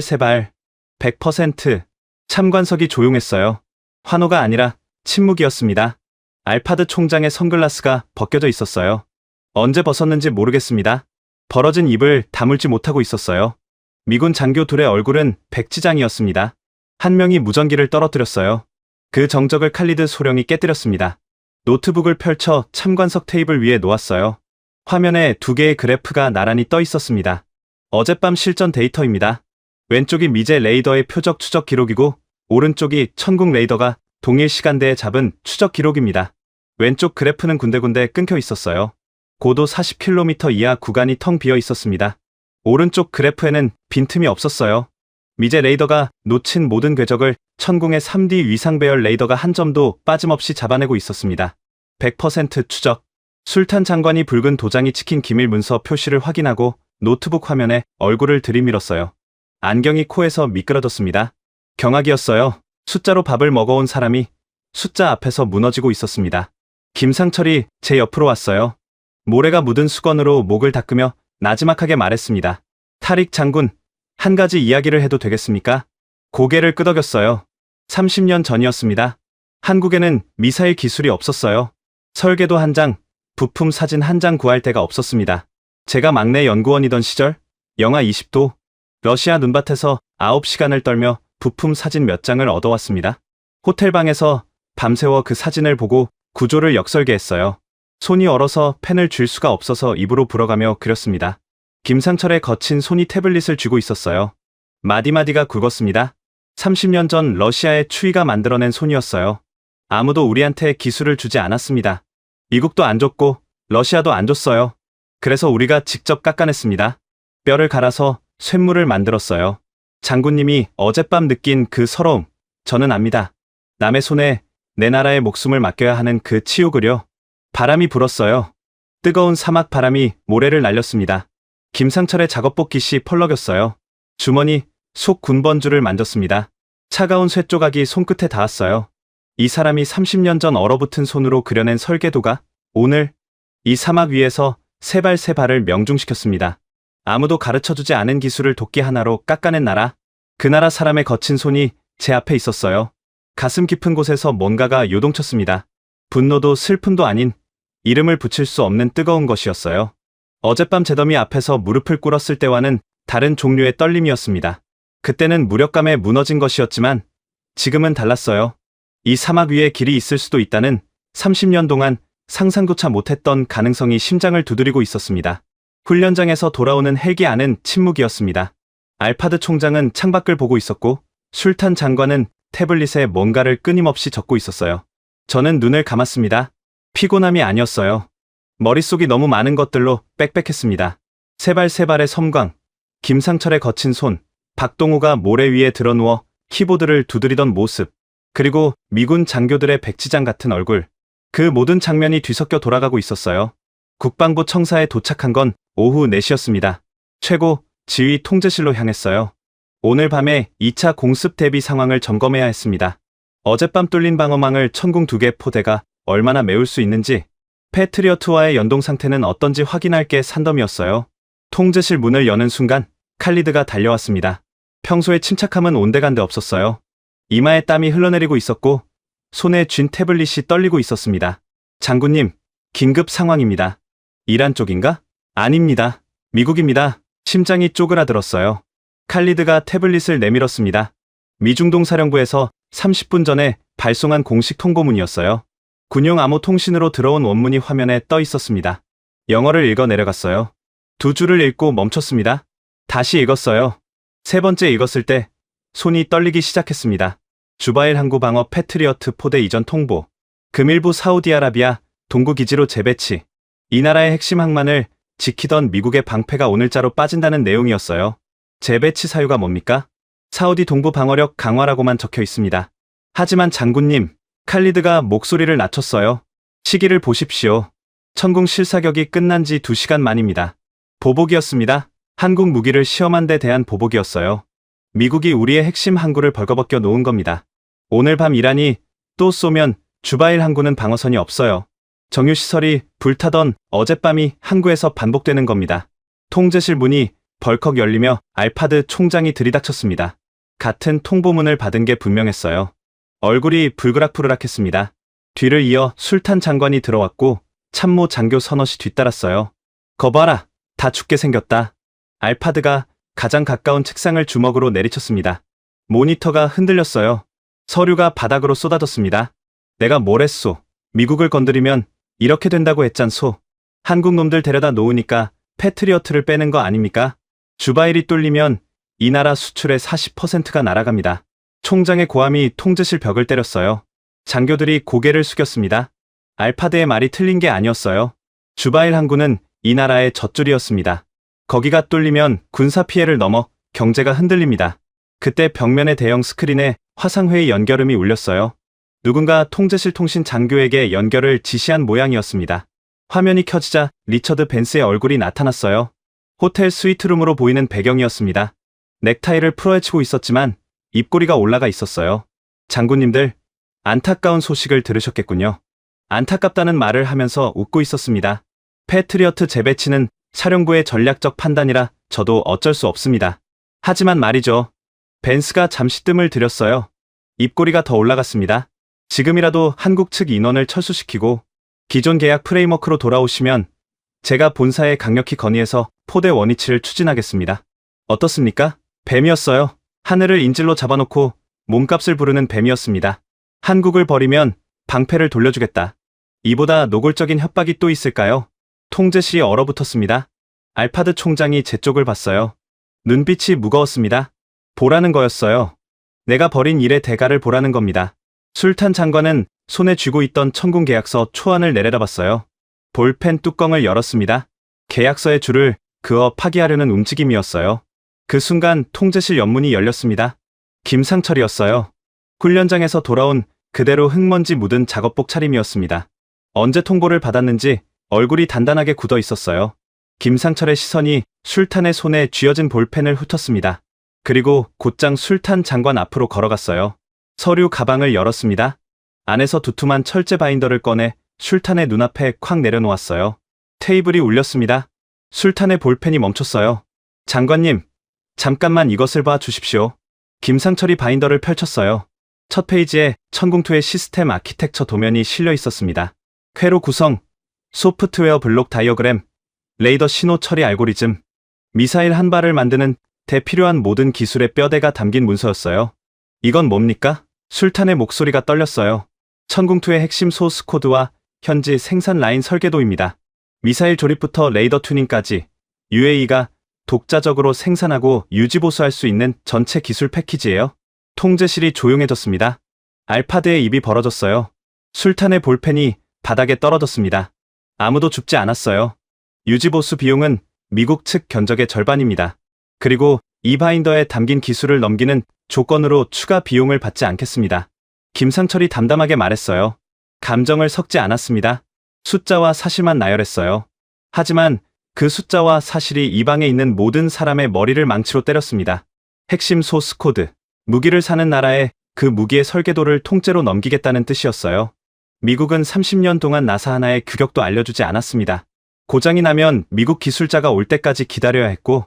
100%. 참관석이 조용했어요. 환호가 아니라 침묵이었습니다. 알파드 총장의 선글라스가 벗겨져 있었어요. 언제 벗었는지 모르겠습니다. 벌어진 입을 다물지 못하고 있었어요. 미군 장교 둘의 얼굴은 백지장이었습니다. 한 명이 무전기를 떨어뜨렸어요. 그 정적을 칼리드 소령이 깨뜨렸습니다. 노트북을 펼쳐 참관석 테이블 위에 놓았어요. 화면에 2개의 그래프가 나란히 떠 있었습니다. 어젯밤 실전 데이터입니다. 왼쪽이 미제 레이더의 표적 추적 기록이고 오른쪽이 천궁 레이더가 동일 시간대에 잡은 추적 기록입니다. 왼쪽 그래프는 군데군데 끊겨 있었어요. 고도 40km 이하 구간이 텅 비어 있었습니다. 오른쪽 그래프에는 빈틈이 없었어요. 미제 레이더가 놓친 모든 궤적을 천궁의 3D 위상 배열 레이더가 한 점도 빠짐없이 잡아내고 있었습니다. 100% 추적. 술탄 장관이 붉은 도장이 찍힌 기밀 문서 표시를 확인하고 노트북 화면에 얼굴을 들이밀었어요. 안경이 코에서 미끄러졌습니다. 경악이었어요. 숫자로 밥을 먹어온 사람이 숫자 앞에서 무너지고 있었습니다. 김상철이 제 옆으로 왔어요. 모래가 묻은 수건으로 목을 닦으며 나지막하게 말했습니다. 타릭 장군, 한 가지 이야기를 해도 되겠습니까? 고개를 끄덕였어요. 30년 전이었습니다. 한국에는 미사일 기술이 없었어요. 설계도 한 장, 부품 사진 한 장 구할 데가 없었습니다. 제가 막내 연구원이던 시절, 영하 20도, 러시아 눈밭에서 9시간을 떨며 부품 사진 몇 장을 얻어왔습니다. 호텔방에서 밤새워 그 사진을 보고 구조를 역설계했어요. 손이 얼어서 펜을 쥘 수가 없어서 입으로 불어가며 그렸습니다. 김상철의 거친 손이 태블릿을 쥐고 있었어요. 마디마디가 굵었습니다. 30년 전 러시아의 추위가 만들어낸 손이었어요. 아무도 우리한테 기술을 주지 않았습니다. 미국도 안 줬고 러시아도 안 줬어요. 그래서 우리가 직접 깎아냈습니다. 뼈를 갈아서 쇳물을 만들었어요. 장군님이 어젯밤 느낀 그 서러움, 저는 압니다. 남의 손에 내 나라의 목숨을 맡겨야 하는 그 치욕을요. 바람이 불었어요. 뜨거운 사막 바람이 모래를 날렸습니다. 김상철의 작업복 깃이 펄럭였어요. 주머니 속 군번줄을 만졌습니다. 차가운 쇠조각이 손끝에 닿았어요. 이 사람이 30년 전 얼어붙은 손으로 그려낸 설계도가 오늘 이 사막 위에서 세 발 세 발을 명중시켰습니다. 아무도 가르쳐주지 않은 기술을 도끼 하나로 깎아낸 나라. 그 나라 사람의 거친 손이 제 앞에 있었어요. 가슴 깊은 곳에서 뭔가가 요동쳤습니다. 분노도 슬픔도 아닌 이름을 붙일 수 없는 뜨거운 것이었어요. 어젯밤 제더미 앞에서 무릎을 꿇었을 때와는 다른 종류의 떨림이었습니다. 그때는 무력감에 무너진 것이었지만 지금은 달랐어요. 이 사막 위에 길이 있을 수도 있다는 30년 동안 상상조차 못했던 가능성이 심장을 두드리고 있었습니다. 훈련장에서 돌아오는 헬기 안은 침묵이었습니다. 알파드 총장은 창밖을 보고 있었고 술탄 장관은 태블릿에 뭔가를 끊임없이 적고 있었어요. 저는 눈을 감았습니다. 피곤함이 아니었어요. 머릿속이 너무 많은 것들로 빽빽했습니다. 세발 세발의 섬광, 김상철의 거친 손, 박동우가 모래 위에 드러누워 키보드를 두드리던 모습, 그리고 미군 장교들의 백지장 같은 얼굴. 그 모든 장면이 뒤섞여 돌아가고 있었어요. 국방부 청사에 도착한 건 오후 4시였습니다. 최고 지휘 통제실로 향했어요. 오늘 밤에 2차 공습 대비 상황을 점검해야 했습니다. 어젯밤 뚫린 방어망을 천궁 2개 포대가 얼마나 메울 수 있는지, 패트리어트와의 연동 상태는 어떤지 확인할 게 산더미였어요. 통제실 문을 여는 순간 칼리드가 달려왔습니다. 평소에 침착함은 온데간데 없었어요. 이마에 땀이 흘러내리고 있었고 손에 쥔 태블릿이 떨리고 있었습니다. 장군님, 긴급 상황입니다. 이란 쪽인가? 아닙니다. 미국입니다. 심장이 쪼그라들었어요. 칼리드가 태블릿을 내밀었습니다. 미중동 사령부에서 30분 전에 발송한 공식 통보문이었어요. 군용 암호 통신으로 들어온 원문이 화면에 떠 있었습니다. 영어를 읽어 내려갔어요. 2줄을 읽고 멈췄습니다. 다시 읽었어요. 세 번째 읽었을 때 손이 떨리기 시작했습니다. 주바일 항구 방어 패트리어트 포대 이전 통보. 금일부 사우디아라비아 동구기지로 재배치. 이 나라의 핵심 항만을 지키던 미국의 방패가 오늘자로 빠진다는 내용이었어요. 재배치 사유가 뭡니까? 사우디 동부 방어력 강화라고만 적혀 있습니다. 하지만 장군님, 칼리드가 목소리를 낮췄어요. 시기를 보십시오. 천궁 실사격이 끝난 지 2시간 만입니다. 보복이었습니다. 한국 무기를 시험한 데 대한 보복이었어요. 미국이 우리의 핵심 항구를 벌거벗겨 놓은 겁니다. 오늘 밤 이란이 또 쏘면 주바일 항구는 방어선이 없어요. 정유시설이 불타던 어젯밤이 항구에서 반복되는 겁니다. 통제실 문이 벌컥 열리며 알파드 총장이 들이닥쳤습니다. 같은 통보문을 받은 게 분명했어요. 얼굴이 불그락불그락했습니다. 뒤를 이어 술탄 장관이 들어왔고 참모 장교 서너시 뒤따랐어요. 거봐라, 다 죽게 생겼다. 알파드가 가장 가까운 책상을 주먹으로 내리쳤습니다. 모니터가 흔들렸어요. 서류가 바닥으로 쏟아졌습니다. 내가 뭘 했소? 미국을 건드리면 이렇게 된다고 했잖소. 한국 놈들 데려다 놓으니까 패트리어트를 빼는 거 아닙니까? 주바일이 뚫리면 이 나라 수출의 40%가 날아갑니다. 총장의 고함이 통제실 벽을 때렸어요. 장교들이 고개를 숙였습니다. 알파드의 말이 틀린 게 아니었어요. 주바일 항구는 이 나라의 젖줄이었습니다. 거기가 뚫리면 군사 피해를 넘어 경제가 흔들립니다. 그때 벽면의 대형 스크린에 화상회의 연결음이 울렸어요. 누군가 통제실 통신 장교에게 연결을 지시한 모양이었습니다. 화면이 켜지자 리처드 벤스의 얼굴이 나타났어요. 호텔 스위트룸으로 보이는 배경이었습니다. 넥타이를 풀어헤치고 있었지만 입꼬리가 올라가 있었어요. 장군님들, 안타까운 소식을 들으셨겠군요. 안타깝다는 말을 하면서 웃고 있었습니다. 패트리어트 재배치는 사령부의 전략적 판단이라 저도 어쩔 수 없습니다. 하지만 말이죠. 벤스가 잠시 뜸을 들였어요. 입꼬리가 더 올라갔습니다. 지금이라도 한국 측 인원을 철수시키고 기존 계약 프레임워크로 돌아오시면 제가 본사에 강력히 건의해서 포대 원위치를 추진하겠습니다. 어떻습니까? 뱀이었어요. 하늘을 인질로 잡아놓고 몸값을 부르는 뱀이었습니다. 한국을 버리면 방패를 돌려주겠다. 이보다 노골적인 협박이 또 있을까요? 통제실이 얼어붙었습니다. 알파드 총장이 제 쪽을 봤어요. 눈빛이 무거웠습니다. 보라는 거였어요. 내가 벌인 일의 대가를 보라는 겁니다. 술탄 장관은 손에 쥐고 있던 천군 계약서 초안을 내려다봤어요. 볼펜 뚜껑을 열었습니다. 계약서의 줄을 그어 파기하려는 움직임이었어요. 그 순간 통제실 연문이 열렸습니다. 김상철이었어요. 훈련장에서 돌아온 그대로 흙먼지 묻은 작업복 차림이었습니다. 언제 통보를 받았는지 얼굴이 단단하게 굳어 있었어요. 김상철의 시선이 술탄의 손에 쥐어진 볼펜을 훑었습니다. 그리고 곧장 술탄 장관 앞으로 걸어갔어요. 서류 가방을 열었습니다. 안에서 두툼한 철제 바인더를 꺼내 술탄의 눈앞에 콱 내려놓았어요. 테이블이 울렸습니다. 술탄의 볼펜이 멈췄어요. 장관님, 잠깐만 이것을 봐 주십시오. 김상철이 바인더를 펼쳤어요. 첫 페이지에 천궁투의 시스템 아키텍처 도면이 실려 있었습니다. 회로 구성, 소프트웨어 블록 다이어그램, 레이더 신호 처리 알고리즘, 미사일 한 발을 만드는 데 필요한 모든 기술의 뼈대가 담긴 문서였어요. 이건 뭡니까? 술탄의 목소리가 떨렸어요. 천궁투의 핵심 소스 코드와 현지 생산 라인 설계도입니다. 미사일 조립부터 레이더 튜닝까지 UAE가 독자적으로 생산하고 유지보수할 수 있는 전체 기술 패키지예요. 통제실이 조용해졌습니다. 알파드의 입이 벌어졌어요. 술탄의 볼펜이 바닥에 떨어졌습니다. 아무도 죽지 않았어요. 유지보수 비용은 미국 측 견적의 절반입니다. 그리고 이 바인더에 담긴 기술을 넘기는 조건으로 추가 비용을 받지 않겠습니다. 김상철이 담담하게 말했어요. 감정을 섞지 않았습니다. 숫자와 사실만 나열했어요. 하지만 그 숫자와 사실이 이 방에 있는 모든 사람의 머리를 망치로 때렸습니다. 핵심 소스 코드, 무기를 사는 나라에 그 무기의 설계도를 통째로 넘기겠다는 뜻이었어요. 미국은 30년 동안 나사 하나의 규격도 알려주지 않았습니다. 고장이 나면 미국 기술자가 올 때까지 기다려야 했고,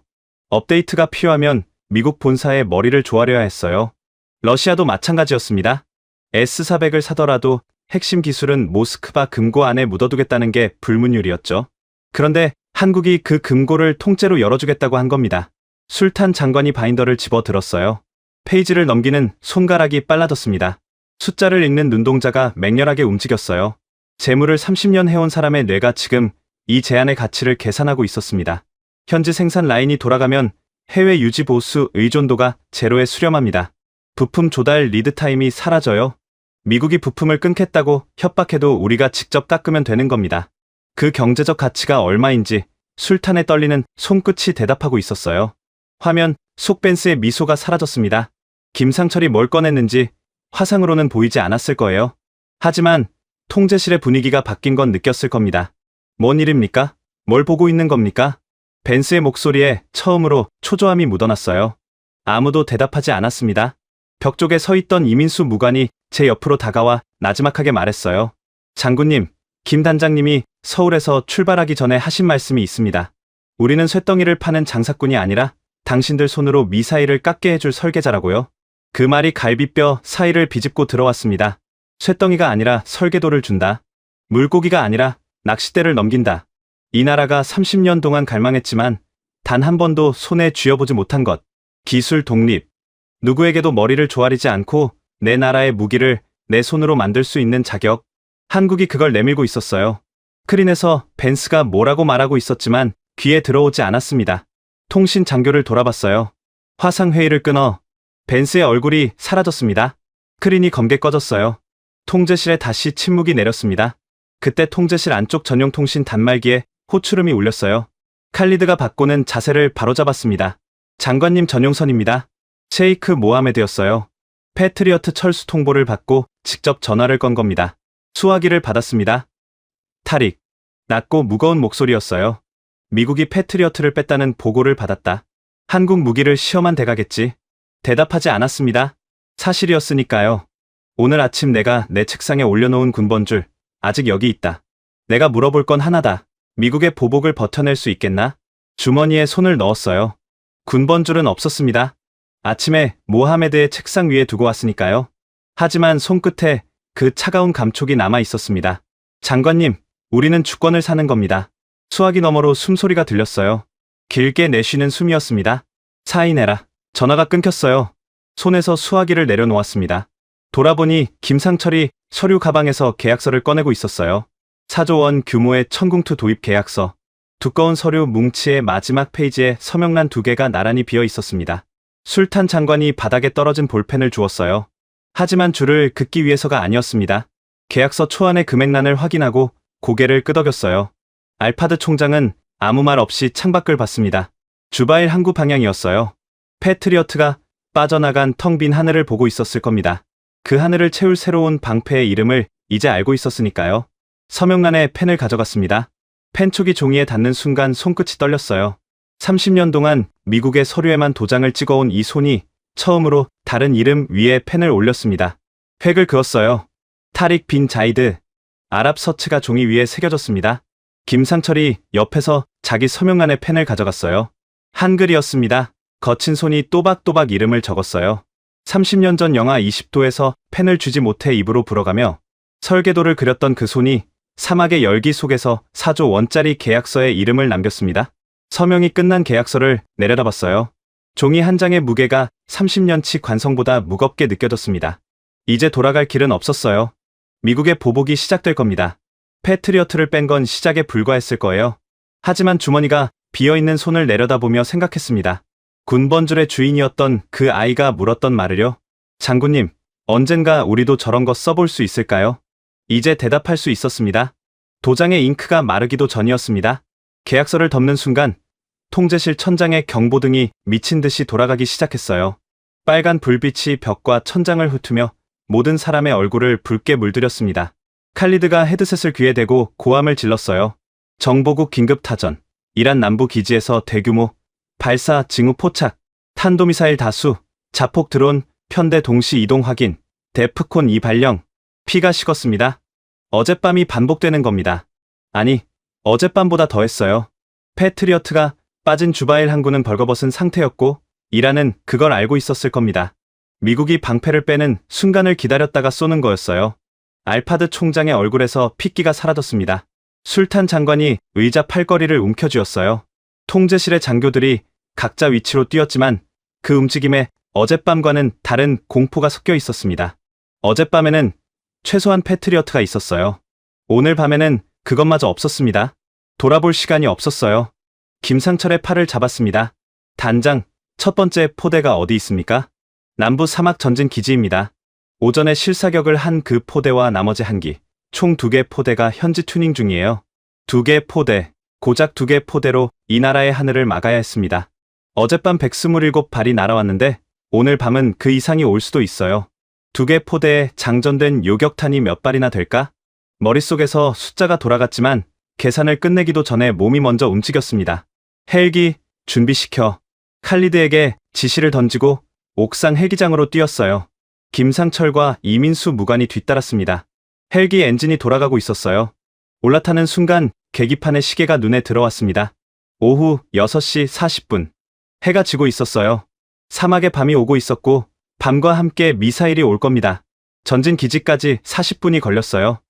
업데이트가 필요하면 미국 본사의 머리를 조아려야 했어요. 러시아도 마찬가지였습니다. S-400을 사더라도 핵심 기술은 모스크바 금고 안에 묻어두겠다는 게 불문율이었죠. 그런데 한국이 그 금고를 통째로 열어주겠다고 한 겁니다. 술탄 장관이 바인더를 집어들었어요. 페이지를 넘기는 손가락이 빨라졌습니다. 숫자를 읽는 눈동자가 맹렬하게 움직였어요. 재물을 30년 해온 사람의 뇌가 지금 이 제안의 가치를 계산하고 있었습니다. 현지 생산 라인이 돌아가면 해외 유지 보수 의존도가 제로에 수렴합니다. 부품 조달 리드 타임이 사라져요. 미국이 부품을 끊겠다고 협박해도 우리가 직접 깎으면 되는 겁니다. 그 경제적 가치가 얼마인지 술탄에 떨리는 손끝이 대답하고 있었어요. 화면 속 벤스의 미소가 사라졌습니다. 김상철이 뭘 꺼냈는지 화상으로는 보이지 않았을 거예요. 하지만 통제실의 분위기가 바뀐 건 느꼈을 겁니다. 뭔 일입니까? 뭘 보고 있는 겁니까? 벤스의 목소리에 처음으로 초조함이 묻어났어요. 아무도 대답하지 않았습니다. 벽 쪽에 서 있던 이민수 무관이 제 옆으로 다가와 나지막하게 말했어요. 장군님, 김 단장님이 서울에서 출발하기 전에 하신 말씀이 있습니다. 우리는 쇳덩이를 파는 장사꾼이 아니라 당신들 손으로 미사일을 깎게 해줄 설계자라고요. 그 말이 갈비뼈 사이를 비집고 들어왔습니다. 쇳덩이가 아니라 설계도를 준다. 물고기가 아니라 낚싯대를 넘긴다. 이 나라가 30년 동안 갈망했지만 단 한 번도 손에 쥐어보지 못한 것. 기술 독립. 누구에게도 머리를 조아리지 않고 내 나라의 무기를 내 손으로 만들 수 있는 자격. 한국이 그걸 내밀고 있었어요. 스크린에서 벤스가 뭐라고 말하고 있었지만 귀에 들어오지 않았습니다. 통신 장교를 돌아봤어요. 화상회의를 끊어 벤스의 얼굴이 사라졌습니다. 스크린이 검게 꺼졌어요. 통제실에 다시 침묵이 내렸습니다. 그때 통제실 안쪽 전용 통신 단말기에 호출음이 울렸어요. 칼리드가 받고는 자세를 바로잡았습니다. 장관님 전용선입니다. 셰이크 모하메드였어요. 패트리어트 철수 통보를 받고 직접 전화를 건 겁니다. 수화기를 받았습니다. 타릭. 낮고 무거운 목소리였어요. 미국이 패트리어트를 뺐다는 보고를 받았다. 한국 무기를 시험한 대가겠지. 대답하지 않았습니다. 사실이었으니까요. 오늘 아침 내가 내 책상에 올려놓은 군번줄, 아직 여기 있다. 내가 물어볼 건 하나다. 미국의 보복을 버텨낼 수 있겠나? 주머니에 손을 넣었어요. 군번줄은 없었습니다. 아침에 모하메드의 책상 위에 두고 왔으니까요. 하지만 손끝에 그 차가운 감촉이 남아 있었습니다. 장관님, 우리는 주권을 사는 겁니다. 수화기 너머로 숨소리가 들렸어요. 길게 내쉬는 숨이었습니다. 사인해라. 전화가 끊겼어요. 손에서 수화기를 내려놓았습니다. 돌아보니 김상철이 서류 가방에서 계약서를 꺼내고 있었어요. 4조 원 규모의 천궁투 도입 계약서. 두꺼운 서류 뭉치의 마지막 페이지에 서명란 2개가 나란히 비어 있었습니다. 술탄 장관이 바닥에 떨어진 볼펜을 주었어요. 하지만 줄을 긋기 위해서가 아니었습니다. 계약서 초안의 금액란을 확인하고 고개를 끄덕였어요. 알파드 총장은 아무 말 없이 창밖을 봤습니다. 주바일 항구 방향이었어요. 패트리어트가 빠져나간 텅 빈 하늘을 보고 있었을 겁니다. 그 하늘을 채울 새로운 방패의 이름을 이제 알고 있었으니까요. 서명란에 펜을 가져갔습니다. 펜촉이 종이에 닿는 순간 손끝이 떨렸어요. 30년 동안 미국의 서류에만 도장을 찍어온 이 손이 처음으로 다른 이름 위에 펜을 올렸습니다. 획을 그었어요. 타릭 빈 자이드. 아랍 서치가 종이 위에 새겨졌습니다. 김상철이 옆에서 자기 서명란에 펜을 가져갔어요. 한글이었습니다. 거친 손이 또박또박 이름을 적었어요. 30년 전 영하 20도에서 펜을 쥐지 못해 입으로 불어가며 설계도를 그렸던 그 손이 사막의 열기 속에서 4조 원짜리 계약서에 이름을 남겼습니다. 서명이 끝난 계약서를 내려다봤어요. 종이 한 장의 무게가 30년치 관성보다 무겁게 느껴졌습니다. 이제 돌아갈 길은 없었어요. 미국의 보복이 시작될 겁니다. 패트리어트를 뺀 건 시작에 불과했을 거예요. 하지만 주머니가 비어있는 손을 내려다보며 생각했습니다. 군번줄의 주인이었던 그 아이가 물었던 말을요. 장군님, 언젠가 우리도 저런 거 써볼 수 있을까요? 이제 대답할 수 있었습니다. 도장의 잉크가 마르기도 전이었습니다. 계약서를 덮는 순간 통제실 천장의 경보등이 미친 듯이 돌아가기 시작했어요. 빨간 불빛이 벽과 천장을 훑으며 모든 사람의 얼굴을 붉게 물들였습니다. 칼리드가 헤드셋을 귀에 대고 고함을 질렀어요. 정보국 긴급타전. 이란 남부 기지에서 대규모 발사 징후 포착, 탄도미사일 다수, 자폭 드론, 편대 동시 이동 확인, 데프콘 2 발령. 피가 식었습니다. 어젯밤이 반복되는 겁니다. 아니, 어젯밤보다 더했어요. 패트리어트가 빠진 주바일 항구는 벌거벗은 상태였고 이란은 그걸 알고 있었을 겁니다. 미국이 방패를 빼는 순간을 기다렸다가 쏘는 거였어요. 알파드 총장의 얼굴에서 핏기가 사라졌습니다. 술탄 장관이 의자 팔걸이를 움켜쥐었어요. 통제실의 장교들이 각자 위치로 뛰었지만 그 움직임에 어젯밤과는 다른 공포가 섞여 있었습니다. 어젯밤에는 최소한 패트리어트가 있었어요. 오늘 밤에는 그것마저 없었습니다. 돌아볼 시간이 없었어요. 김상철의 팔을 잡았습니다. 단장, 첫 번째 포대가 어디 있습니까? 남부 사막 전진 기지입니다. 오전에 실사격을 한 그 포대와 나머지 한 기, 총 2개 포대가 현지 튜닝 중이에요. 2개 포대, 고작 2개 포대로 이 나라의 하늘을 막아야 했습니다. 어젯밤 127발이 날아왔는데 오늘 밤은 그 이상이 올 수도 있어요. 2개 포대에 장전된 요격탄이 몇 발이나 될까? 머릿속에서 숫자가 돌아갔지만 계산을 끝내기도 전에 몸이 먼저 움직였습니다. 헬기, 준비시켜. 칼리드에게 지시를 던지고 옥상 헬기장으로 뛰었어요. 김상철과 이민수 무관이 뒤따랐습니다. 헬기 엔진이 돌아가고 있었어요. 올라타는 순간 계기판의 시계가 눈에 들어왔습니다. 오후 6시 40분. 해가 지고 있었어요. 사막에 밤이 오고 있었고 밤과 함께 미사일이 올 겁니다. 전진 기지까지 40분이 걸렸어요.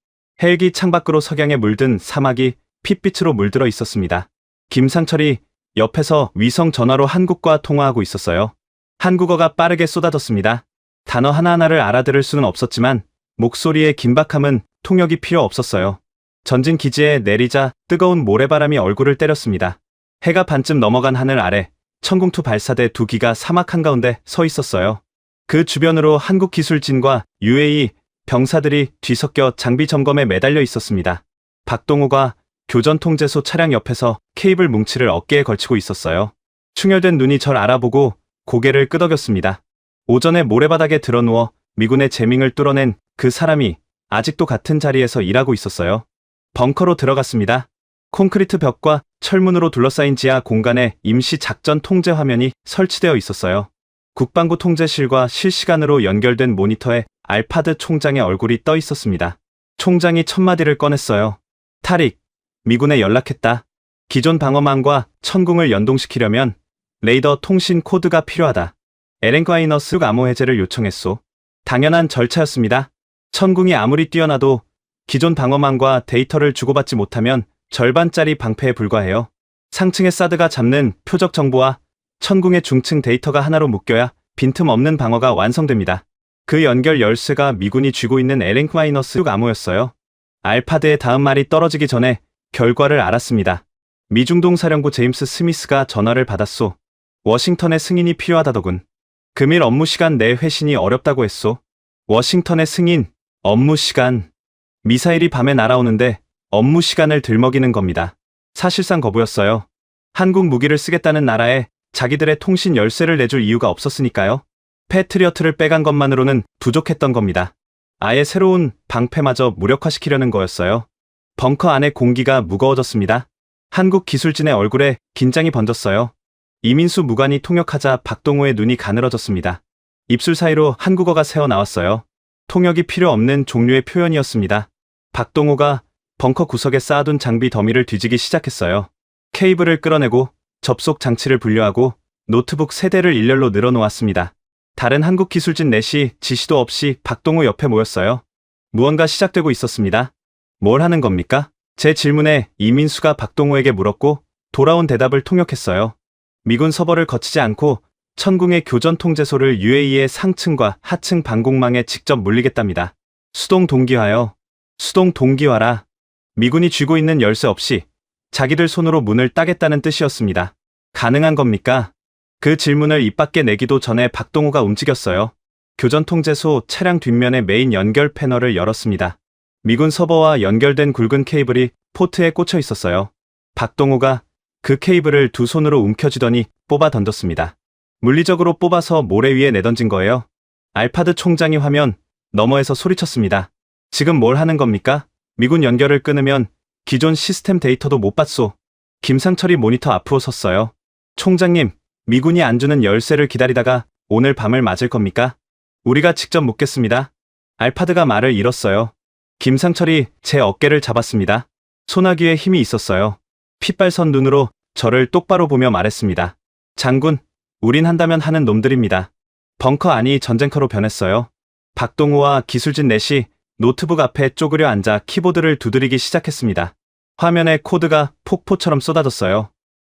헬기 창밖으로 석양에 물든 사막이 핏빛으로 물들어 있었습니다. 김상철이 옆에서 위성 전화로 한국과 통화하고 있었어요. 한국어가 빠르게 쏟아졌습니다. 단어 하나하나를 알아들을 수는 없었지만 목소리의 긴박함은 통역이 필요 없었어요. 전진 기지에 내리자 뜨거운 모래바람이 얼굴을 때렸습니다. 해가 반쯤 넘어간 하늘 아래 천궁투 발사대 2기가 사막 한가운데 서 있었어요. 그 주변으로 한국 기술진과 UAE 병사들이 뒤섞여 장비 점검에 매달려 있었습니다. 박동호가 교전 통제소 차량 옆에서 케이블 뭉치를 어깨에 걸치고 있었어요. 충혈된 눈이 절 알아보고 고개를 끄덕였습니다. 오전에 모래바닥에 드러누워 미군의 재밍을 뚫어낸 그 사람이 아직도 같은 자리에서 일하고 있었어요. 벙커로 들어갔습니다. 콘크리트 벽과 철문으로 둘러싸인 지하 공간에 임시 작전 통제 화면이 설치되어 있었어요. 국방부 통제실과 실시간으로 연결된 모니터에 알파드 총장의 얼굴이 떠 있었습니다. 총장이 첫 마디를 꺼냈어요. 타릭, 미군에 연락했다. 기존 방어망과 천궁을 연동시키려면 레이더 통신 코드가 필요하다. 에렌과이너스 암호 해제를 요청했소. 당연한 절차였습니다. 천궁이 아무리 뛰어나도 기존 방어망과 데이터를 주고받지 못하면 절반짜리 방패에 불과해요. 상층의 사드가 잡는 표적 정보와 천궁의 중층 데이터가 하나로 묶여야 빈틈없는 방어가 완성됩니다. 그 연결 열쇠가 미군이 쥐고 있는 에렌과이너스 암호였어요. 알파드의 다음 말이 떨어지기 전에 결과를 알았습니다. 미중동 사령부 제임스 스미스가 전화를 받았소. 워싱턴의 승인이 필요하다더군. 금일 업무 시간 내 회신이 어렵다고 했소. 워싱턴의 승인, 업무 시간. 미사일이 밤에 날아오는데 업무 시간을 들먹이는 겁니다. 사실상 거부였어요. 한국 무기를 쓰겠다는 나라에 자기들의 통신 열쇠를 내줄 이유가 없었으니까요. 패트리어트를 빼간 것만으로는 부족했던 겁니다. 아예 새로운 방패마저 무력화시키려는 거였어요. 벙커 안의 공기가 무거워졌습니다. 한국 기술진의 얼굴에 긴장이 번졌어요. 이민수 무관이 통역하자 박동호의 눈이 가늘어졌습니다. 입술 사이로 한국어가 새어나왔어요. 통역이 필요 없는 종류의 표현이었습니다. 박동호가 벙커 구석에 쌓아둔 장비 더미를 뒤지기 시작했어요. 케이블을 끌어내고 접속 장치를 분류하고 노트북 3대를 일렬로 늘어놓았습니다. 다른 한국 기술진 넷이 지시도 없이 박동호 옆에 모였어요. 무언가 시작되고 있었습니다. 뭘 하는 겁니까? 제 질문에 이민수가 박동호에게 물었고 돌아온 대답을 통역했어요. 미군 서버를 거치지 않고 천궁의 교전 통제소를 UAE의 상층과 하층 방공망에 직접 물리겠답니다. 수동 동기화요. 수동 동기화라. 미군이 쥐고 있는 열쇠 없이 자기들 손으로 문을 따겠다는 뜻이었습니다. 가능한 겁니까? 그 질문을 입 밖에 내기도 전에 박동호가 움직였어요. 교전 통제소 차량 뒷면의 메인 연결 패널을 열었습니다. 미군 서버와 연결된 굵은 케이블이 포트에 꽂혀 있었어요. 박동호가 그 케이블을 두 손으로 움켜쥐더니 뽑아 던졌습니다. 물리적으로 뽑아서 모래 위에 내던진 거예요. 알파드 총장이 화면 너머에서 소리쳤습니다. 지금 뭘 하는 겁니까? 미군 연결을 끊으면 기존 시스템 데이터도 못 받소. 김상철이 모니터 앞으로 섰어요. 총장님, 미군이 안 주는 열쇠를 기다리다가 오늘 밤을 맞을 겁니까? 우리가 직접 묻겠습니다. 알파드가 말을 잃었어요. 김상철이 제 어깨를 잡았습니다. 소나귀에 힘이 있었어요. 핏발선 눈으로 저를 똑바로 보며 말했습니다. 장군, 우린 한다면 하는 놈들입니다. 벙커 안이 전쟁터로 변했어요. 박동호와 기술진 넷이 노트북 앞에 쪼그려 앉아 키보드를 두드리기 시작했습니다. 화면에 코드가 폭포처럼 쏟아졌어요.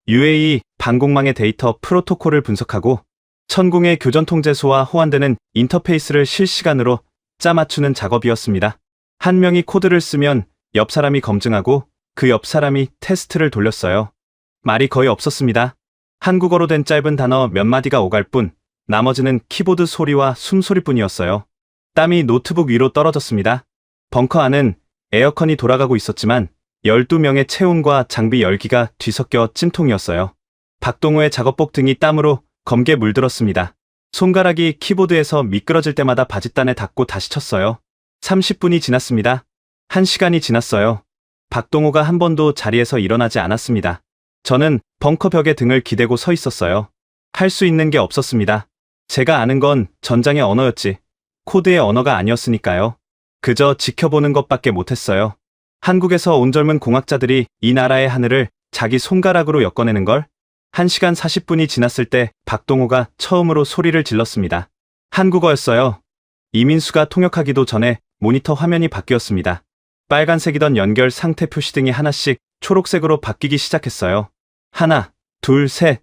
UAE 방공망의 데이터 프로토콜을 분석하고 천궁의 교전 통제소와 호환되는 인터페이스를 실시간으로 짜맞추는 작업이었습니다. 한 명이 코드를 쓰면 옆 사람이 검증하고 그 옆 사람이 테스트를 돌렸어요. 말이 거의 없었습니다. 한국어로 된 짧은 단어 몇 마디가 오갈 뿐 나머지는 키보드 소리와 숨소리뿐이었어요. 땀이 노트북 위로 떨어졌습니다. 벙커 안은 에어컨이 돌아가고 있었지만 12명의 체온과 장비 열기가 뒤섞여 찜통이었어요. 박동호의 작업복 등이 땀으로 검게 물들었습니다. 손가락이 키보드에서 미끄러질 때마다 바짓단에 닿고 다시 쳤어요. 30분이 지났습니다. 1시간이 지났어요. 박동호가 한 번도 자리에서 일어나지 않았습니다. 저는 벙커 벽에 등을 기대고 서 있었어요. 할 수 있는 게 없었습니다. 제가 아는 건 전장의 언어였지 코드의 언어가 아니었으니까요. 그저 지켜보는 것밖에 못했어요. 한국에서 온 젊은 공학자들이 이 나라의 하늘을 자기 손가락으로 엮어내는 걸? 1시간 40분이 지났을 때 박동호가 처음으로 소리를 질렀습니다. 한국어였어요. 이민수가 통역하기도 전에 모니터 화면이 바뀌었습니다. 빨간색이던 연결 상태 표시등이 하나씩 초록색으로 바뀌기 시작했어요. 하나, 둘, 셋.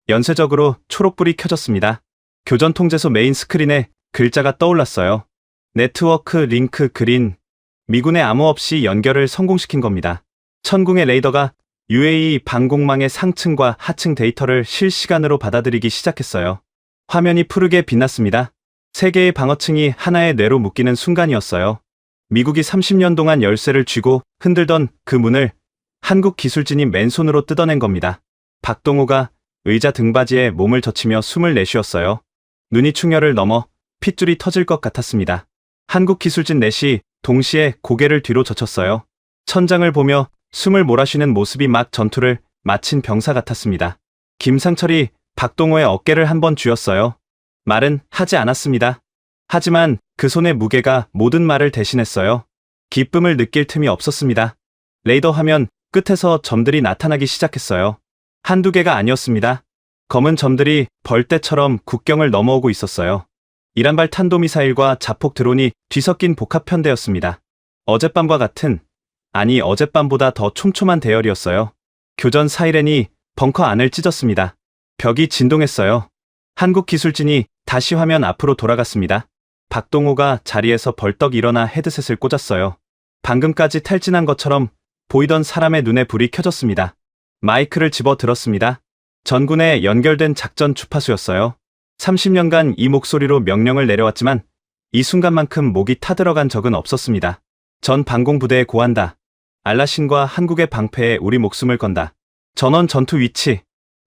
연쇄적으로 초록불이 켜졌습니다. 교전 통제소 메인 스크린에 글자가 떠올랐어요. 네트워크 링크 그린. 미군의 암호 없이 연결을 성공시킨 겁니다. 천궁의 레이더가 UAE 방공망의 상층과 하층 데이터를 실시간으로 받아들이기 시작했어요. 화면이 푸르게 빛났습니다. 세 개의 방어층이 하나의 뇌로 묶이는 순간이었어요. 미국이 30년 동안 열쇠를 쥐고 흔들던 그 문을 한국 기술진이 맨손으로 뜯어낸 겁니다. 박동호가 의자 등받이에 몸을 젖히며 숨을 내쉬었어요. 눈이 충혈을 넘어 핏줄이 터질 것 같았습니다. 한국 기술진 넷이 동시에 고개를 뒤로 젖혔어요. 천장을 보며 숨을 몰아쉬는 모습이 막 전투를 마친 병사 같았습니다. 김상철이 박동호의 어깨를 한번 쥐었어요. 말은 하지 않았습니다. 하지만 그 손의 무게가 모든 말을 대신했어요. 기쁨을 느낄 틈이 없었습니다. 레이더 화면 끝에서 점들이 나타나기 시작했어요. 한두 개가 아니었습니다. 검은 점들이 벌떼처럼 국경을 넘어오고 있었어요. 이란발 탄도미사일과 자폭 드론이 뒤섞인 복합편대였습니다. 어젯밤과 같은, 아니 어젯밤보다 더 촘촘한 대열이었어요. 교전 사이렌이 벙커 안을 찢었습니다. 벽이 진동했어요. 한국 기술진이 다시 화면 앞으로 돌아갔습니다. 박동호가 자리에서 벌떡 일어나 헤드셋을 꽂았어요. 방금까지 탈진한 것처럼 보이던 사람의 눈에 불이 켜졌습니다. 마이크를 집어 들었습니다. 전군에 연결된 작전 주파수였어요. 30년간 이 목소리로 명령을 내려왔지만 이 순간만큼 목이 타들어간 적은 없었습니다. 전 방공부대에 고한다. 알라신과 한국의 방패에 우리 목숨을 건다. 전원 전투 위치.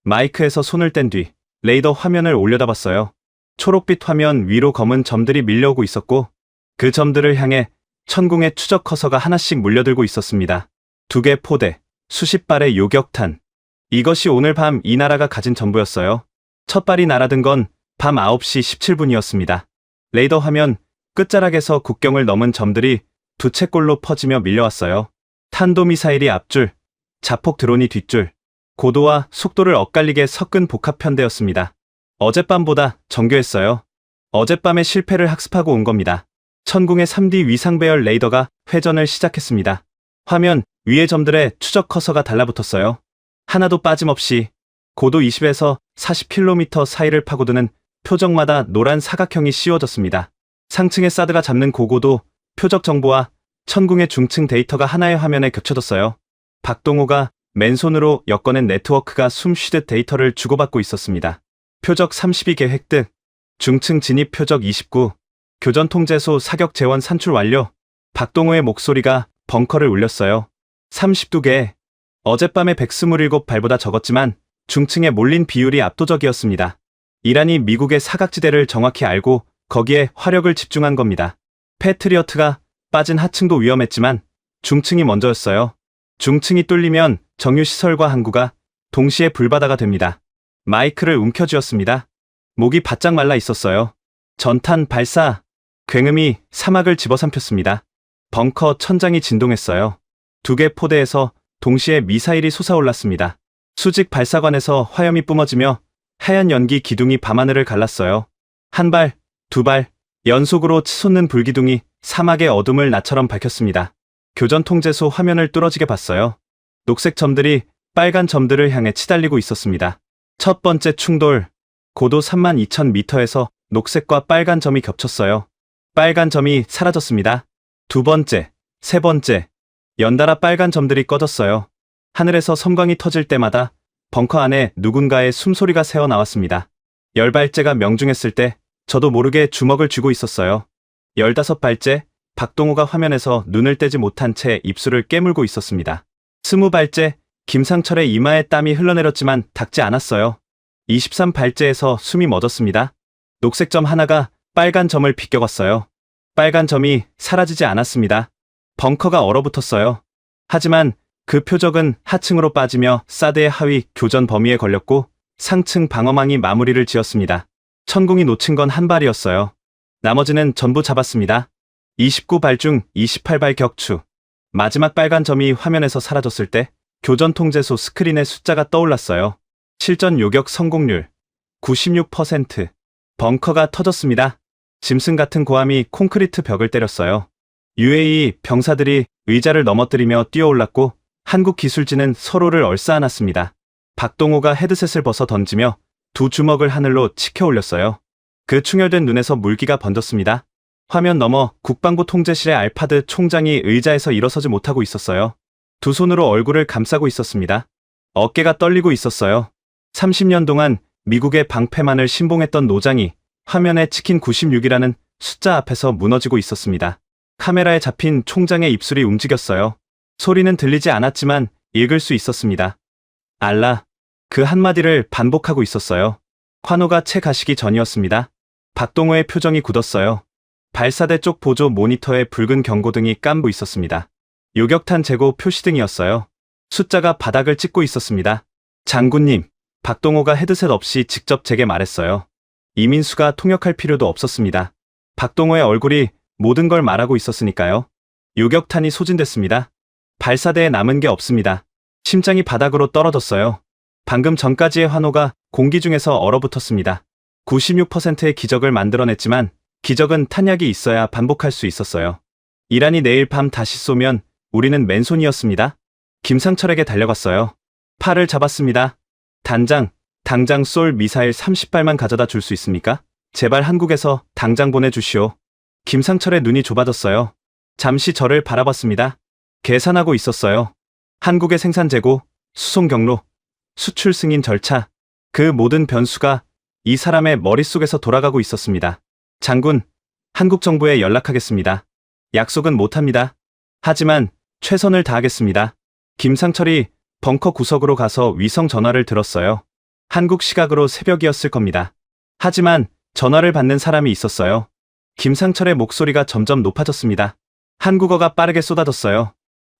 마이크에서 손을 뗀 뒤 레이더 화면을 올려다봤어요. 초록빛 화면 위로 검은 점들이 밀려오고 있었고 그 점들을 향해 천궁의 추적 커서가 하나씩 물려들고 있었습니다. 2개 포대, 수십 발의 요격탄. 이것이 오늘 밤 이 나라가 가진 전부였어요. 첫 발이 날아든 건 밤 9시 17분이었습니다. 레이더 화면 끝자락에서 국경을 넘은 점들이 두 채꼴로 퍼지며 밀려왔어요. 탄도미사일이 앞줄, 자폭 드론이 뒷줄. 고도와 속도를 엇갈리게 섞은 복합편대였습니다. 어젯밤보다 정교했어요. 어젯밤의 실패를 학습하고 온 겁니다. 천궁의 3D 위상배열 레이더가 회전을 시작했습니다. 화면 위의 점들의 추적 커서가 달라붙었어요. 하나도 빠짐없이 고도 20에서 40km 사이를 파고드는 표적마다 노란 사각형이 씌워졌습니다. 상층의 사드가 잡는 고고도 표적 정보와 천궁의 중층 데이터가 하나의 화면에 겹쳐졌어요. 박동호가 맨손으로 엮어낸 네트워크가 숨쉬듯 데이터를 주고받고 있었습니다. 표적 32개 획득, 중층 진입 표적 29, 교전 통제소 사격 재원 산출 완료. 박동호의 목소리가 벙커를 울렸어요. 32개. 어젯밤의 127발보다 적었지만 중층에 몰린 비율이 압도적이었습니다. 이란이 미국의 사각지대를 정확히 알고 거기에 화력을 집중한 겁니다. 패트리어트가 빠진 하층도 위험했지만 중층이 먼저였어요. 중층이 뚫리면 정유시설과 항구가 동시에 불바다가 됩니다. 마이크를 움켜쥐었습니다. 목이 바짝 말라 있었어요. 전탄 발사. 굉음이 사막을 집어삼켰습니다. 벙커 천장이 진동했어요. 2개 포대에서 동시에 미사일이 솟아올랐습니다. 수직 발사관에서 화염이 뿜어지며 하얀 연기 기둥이 밤하늘을 갈랐어요. 한 발, 2발, 연속으로 치솟는 불기둥이 사막의 어둠을 나처럼 밝혔습니다. 교전 통제소 화면을 뚫어지게 봤어요. 녹색 점들이 빨간 점들을 향해 치달리고 있었습니다. 첫 번째 충돌. 고도 32,000m에서 녹색과 빨간 점이 겹쳤어요. 빨간 점이 사라졌습니다. 두 번째, 세 번째. 연달아 빨간 점들이 꺼졌어요. 하늘에서 섬광이 터질 때마다 벙커 안에 누군가의 숨소리가 새어나왔습니다. 10발째가 명중했을 때 저도 모르게 주먹을 쥐고 있었어요. 15발째, 박동호가 화면에서 눈을 떼지 못한 채 입술을 깨물고 있었습니다. 20발째, 김상철의 이마에 땀이 흘러내렸지만 닿지 않았어요. 23발째에서 숨이 멎었습니다. 녹색 점 하나가 빨간 점을 비껴갔어요. 빨간 점이 사라지지 않았습니다. 벙커가 얼어붙었어요. 하지만 그 표적은 하층으로 빠지며 사드의 하위 교전 범위에 걸렸고 상층 방어망이 마무리를 지었습니다. 천궁이 놓친 건 한 발이었어요. 나머지는 전부 잡았습니다. 29발 중 28발 격추. 마지막 빨간 점이 화면에서 사라졌을 때 교전 통제소 스크린에 숫자가 떠올랐어요. 실전 요격 성공률 96%. 벙커가 터졌습니다. 짐승 같은 고함이 콘크리트 벽을 때렸어요. UAE 병사들이 의자를 넘어뜨리며 뛰어올랐고 한국 기술진은 서로를 얼싸안았습니다. 박동호가 헤드셋을 벗어 던지며 두 주먹을 하늘로 치켜 올렸어요. 그 충혈된 눈에서 물기가 번졌습니다. 화면 너머 국방부 통제실의 알파드 총장이 의자에서 일어서지 못하고 있었어요. 두 손으로 얼굴을 감싸고 있었습니다. 어깨가 떨리고 있었어요. 30년 동안 미국의 방패만을 신봉했던 노장이 화면에 찍힌 96이라는 숫자 앞에서 무너지고 있었습니다. 카메라에 잡힌 총장의 입술이 움직였어요. 소리는 들리지 않았지만 읽을 수 있었습니다. 알라. 그 한마디를 반복하고 있었어요. 환호가 채 가시기 전이었습니다. 박동호의 표정이 굳었어요. 발사대 쪽 보조 모니터에 붉은 경고등이 깜부 있었습니다. 요격탄 재고 표시등이었어요. 숫자가 바닥을 찍고 있었습니다. 장군님, 박동호가 헤드셋 없이 직접 제게 말했어요. 이민수가 통역할 필요도 없었습니다. 박동호의 얼굴이 모든 걸 말하고 있었으니까요. 요격탄이 소진됐습니다. 발사대에 남은 게 없습니다. 심장이 바닥으로 떨어졌어요. 방금 전까지의 환호가 공기 중에서 얼어붙었습니다. 96%의 기적을 만들어냈지만 기적은 탄약이 있어야 반복할 수 있었어요. 이란이 내일 밤 다시 쏘면 우리는 맨손이었습니다. 김상철에게 달려갔어요. 팔을 잡았습니다. 당장 쏠 미사일 30발만 가져다 줄 수 있습니까? 제발 한국에서 당장 보내주시오. 김상철의 눈이 좁아졌어요. 잠시 저를 바라봤습니다. 계산하고 있었어요. 한국의 생산 재고, 수송 경로, 수출 승인 절차, 그 모든 변수가 이 사람의 머릿속에서 돌아가고 있었습니다. 장군, 한국 정부에 연락하겠습니다. 약속은 못합니다. 하지만 최선을 다하겠습니다. 김상철이 벙커 구석으로 가서 위성 전화를 들었어요. 한국 시각으로 새벽이었을 겁니다. 하지만 전화를 받는 사람이 있었어요. 김상철의 목소리가 점점 높아졌습니다. 한국어가 빠르게 쏟아졌어요.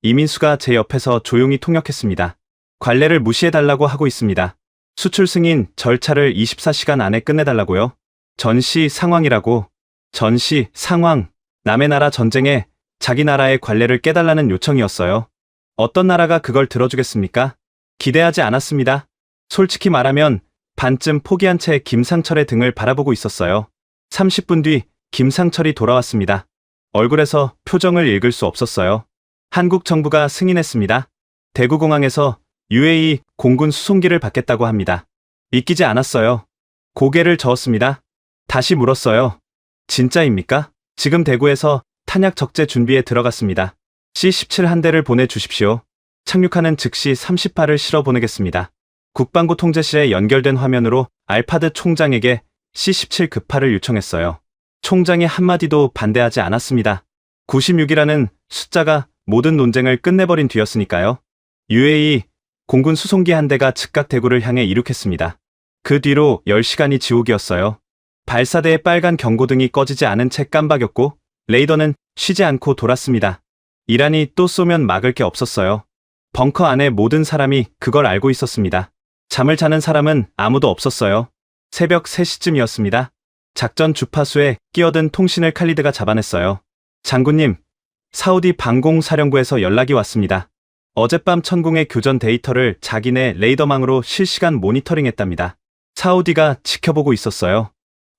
이민수가 제 옆에서 조용히 통역했습니다. 관례를 무시해달라고 하고 있습니다. 수출 승인 절차를 24시간 안에 끝내달라고요. 전시 상황이라고. 전시 상황. 남의 나라 전쟁에 자기 나라의 관례를 깨달라는 요청이었어요. 어떤 나라가 그걸 들어주겠습니까? 기대하지 않았습니다. 솔직히 말하면 반쯤 포기한 채 김상철의 등을 바라보고 있었어요. 30분 뒤 김상철이 돌아왔습니다. 얼굴에서 표정을 읽을 수 없었어요. 한국 정부가 승인했습니다. 대구공항에서 UAE 공군 수송기를 받겠다고 합니다. 믿기지 않았어요. 고개를 저었습니다. 다시 물었어요. 진짜입니까? 지금 대구에서 탄약 적재 준비에 들어갔습니다. C-17 한 대를 보내주십시오. 착륙하는 즉시 30발을 실어 보내겠습니다. 국방부 통제실에 연결된 화면으로 알파드 총장에게 C-17 급파를 요청했어요. 총장이 한마디도 반대하지 않았습니다. 96이라는 숫자가 모든 논쟁을 끝내버린 뒤였으니까요. UAE 공군 수송기 한 대가 즉각 대구를 향해 이륙했습니다. 그 뒤로 10시간이 지옥이었어요. 발사대의 빨간 경고등이 꺼지지 않은 채 깜박였고 레이더는 쉬지 않고 돌았습니다. 이란이 또 쏘면 막을 게 없었어요. 벙커 안에 모든 사람이 그걸 알고 있었습니다. 잠을 자는 사람은 아무도 없었어요. 새벽 3시쯤이었습니다. 작전 주파수에 끼어든 통신을 칼리드가 잡아냈어요. 장군님, 사우디 방공사령부에서 연락이 왔습니다. 어젯밤 천궁의 교전 데이터를 자기네 레이더망으로 실시간 모니터링했답니다. 사우디가 지켜보고 있었어요.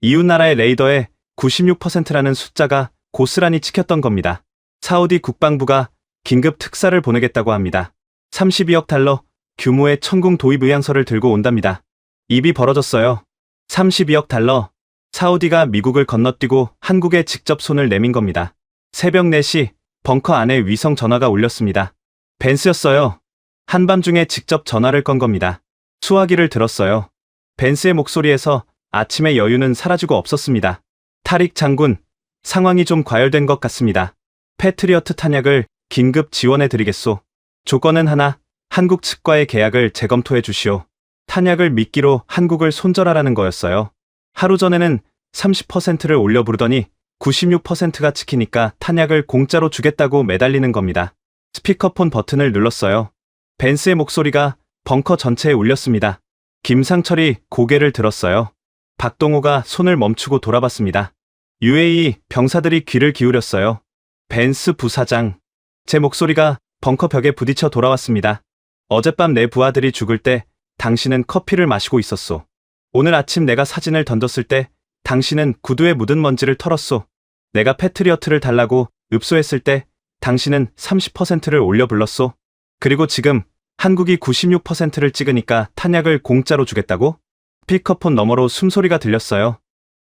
이웃나라의 레이더에 96%라는 숫자가 고스란히 찍혔던 겁니다. 사우디 국방부가 긴급 특사를 보내겠다고 합니다. 32억 달러 규모의 천궁 도입 의향서를 들고 온답니다. 입이 벌어졌어요. 32억 달러. 사우디가 미국을 건너뛰고 한국에 직접 손을 내민 겁니다. 새벽 4시 벙커 안에 위성 전화가 울렸습니다. 벤스였어요. 한밤중에 직접 전화를 건 겁니다. 수화기를 들었어요. 벤스의 목소리에서 아침의 여유는 사라지고 없었습니다. 타릭 장군, 상황이 좀 과열된 것 같습니다. 패트리어트 탄약을 긴급 지원해드리겠소. 조건은 하나, 한국 측과의 계약을 재검토해 주시오. 탄약을 미끼로 한국을 손절하라는 거였어요. 하루 전에는 30%를 올려 부르더니 96%가 지키니까 탄약을 공짜로 주겠다고 매달리는 겁니다. 스피커폰 버튼을 눌렀어요. 벤스의 목소리가 벙커 전체에 울렸습니다. 김상철이 고개를 들었어요. 박동호가 손을 멈추고 돌아봤습니다. UAE 병사들이 귀를 기울였어요. 벤스 부사장. 제 목소리가 벙커 벽에 부딪혀 돌아왔습니다. 어젯밤 내 부하들이 죽을 때 당신은 커피를 마시고 있었소. 오늘 아침 내가 사진을 던졌을 때 당신은 구두에 묻은 먼지를 털었소. 내가 패트리어트를 달라고 읍소했을 때 당신은 30%를 올려 불렀소. 그리고 지금 한국이 96%를 찍으니까 탄약을 공짜로 주겠다고? 스피커폰 너머로 숨소리가 들렸어요.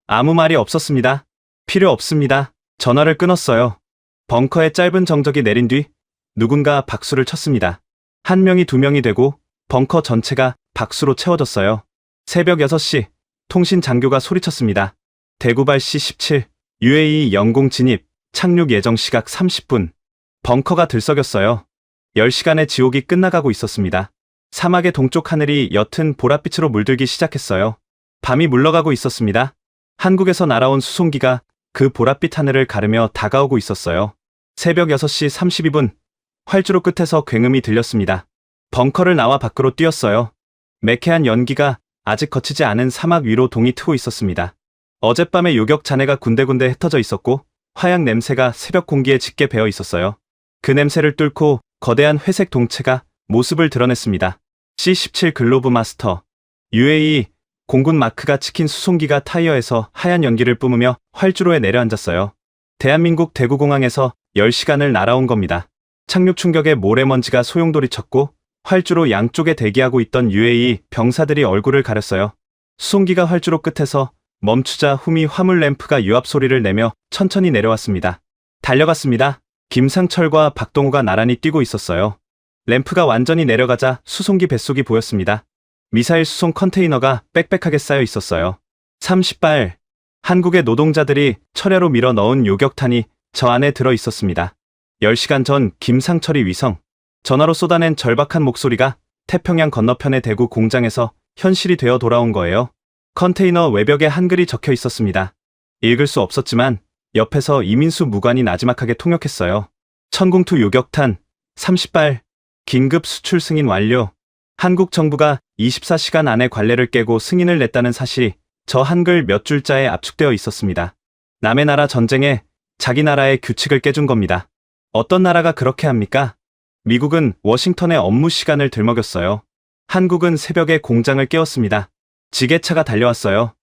아무 말이 없었습니다. 필요 없습니다. 전화를 끊었어요. 벙커에 짧은 정적이 내린 뒤 누군가 박수를 쳤습니다. 한 명이 두 명이 되고 벙커 전체가 박수로 채워졌어요. 새벽 6시 통신 장교가 소리쳤습니다. 대구발 C-17 UAE 영공 진입 착륙 예정 시각 30분. 벙커가 들썩였어요. 10시간의 지옥이 끝나가고 있었습니다. 사막의 동쪽 하늘이 옅은 보랏빛으로 물들기 시작했어요. 밤이 물러가고 있었습니다. 한국에서 날아온 수송기가 그 보랏빛 하늘을 가르며 다가오고 있었어요. 새벽 6시 32분, 활주로 끝에서 굉음이 들렸습니다. 벙커를 나와 밖으로 뛰었어요. 매캐한 연기가 아직 거치지 않은 사막 위로 동이 트고 있었습니다. 어젯밤의 요격 잔해가 군데군데 흩어져 있었고 화약 냄새가 새벽 공기에 짙게 배어 있었어요. 그 냄새를 뚫고 거대한 회색 동체가 모습을 드러냈습니다. C-17 글로브 마스터. UAE 공군 마크가 찍힌 수송기가 타이어에서 하얀 연기를 뿜으며 활주로에 내려앉았어요. 대한민국 대구공항에서 10시간을 날아온 겁니다. 착륙 충격에 모래먼지가 소용돌이쳤고 활주로 양쪽에 대기하고 있던 UAE 병사들이 얼굴을 가렸어요. 수송기가 활주로 끝에서 멈추자 후미 화물 램프가 유압 소리를 내며 천천히 내려왔습니다. 달려갔습니다. 김상철과 박동호가 나란히 뛰고 있었어요. 램프가 완전히 내려가자 수송기 뱃속이 보였습니다. 미사일 수송 컨테이너가 빽빽하게 쌓여 있었어요. 30발. 한국의 노동자들이 철야로 밀어 넣은 요격탄이 저 안에 들어 있었습니다. 10시간 전 김상철이 위성, 전화로 쏟아낸 절박한 목소리가 태평양 건너편의 대구 공장에서 현실이 되어 돌아온 거예요. 컨테이너 외벽에 한글이 적혀 있었습니다. 읽을 수 없었지만 옆에서 이민수 무관이 나지막하게 통역했어요. 천궁투 요격탄 30발 긴급 수출 승인 완료. 한국 정부가 24시간 안에 관례를 깨고 승인을 냈다는 사실이 저 한글 몇 줄자에 압축되어 있었습니다. 남의 나라 전쟁에 자기 나라의 규칙을 깨준 겁니다. 어떤 나라가 그렇게 합니까? 미국은 워싱턴의 업무 시간을 들먹였어요. 한국은 새벽에 공장을 깨웠습니다. 지게차가 달려왔어요.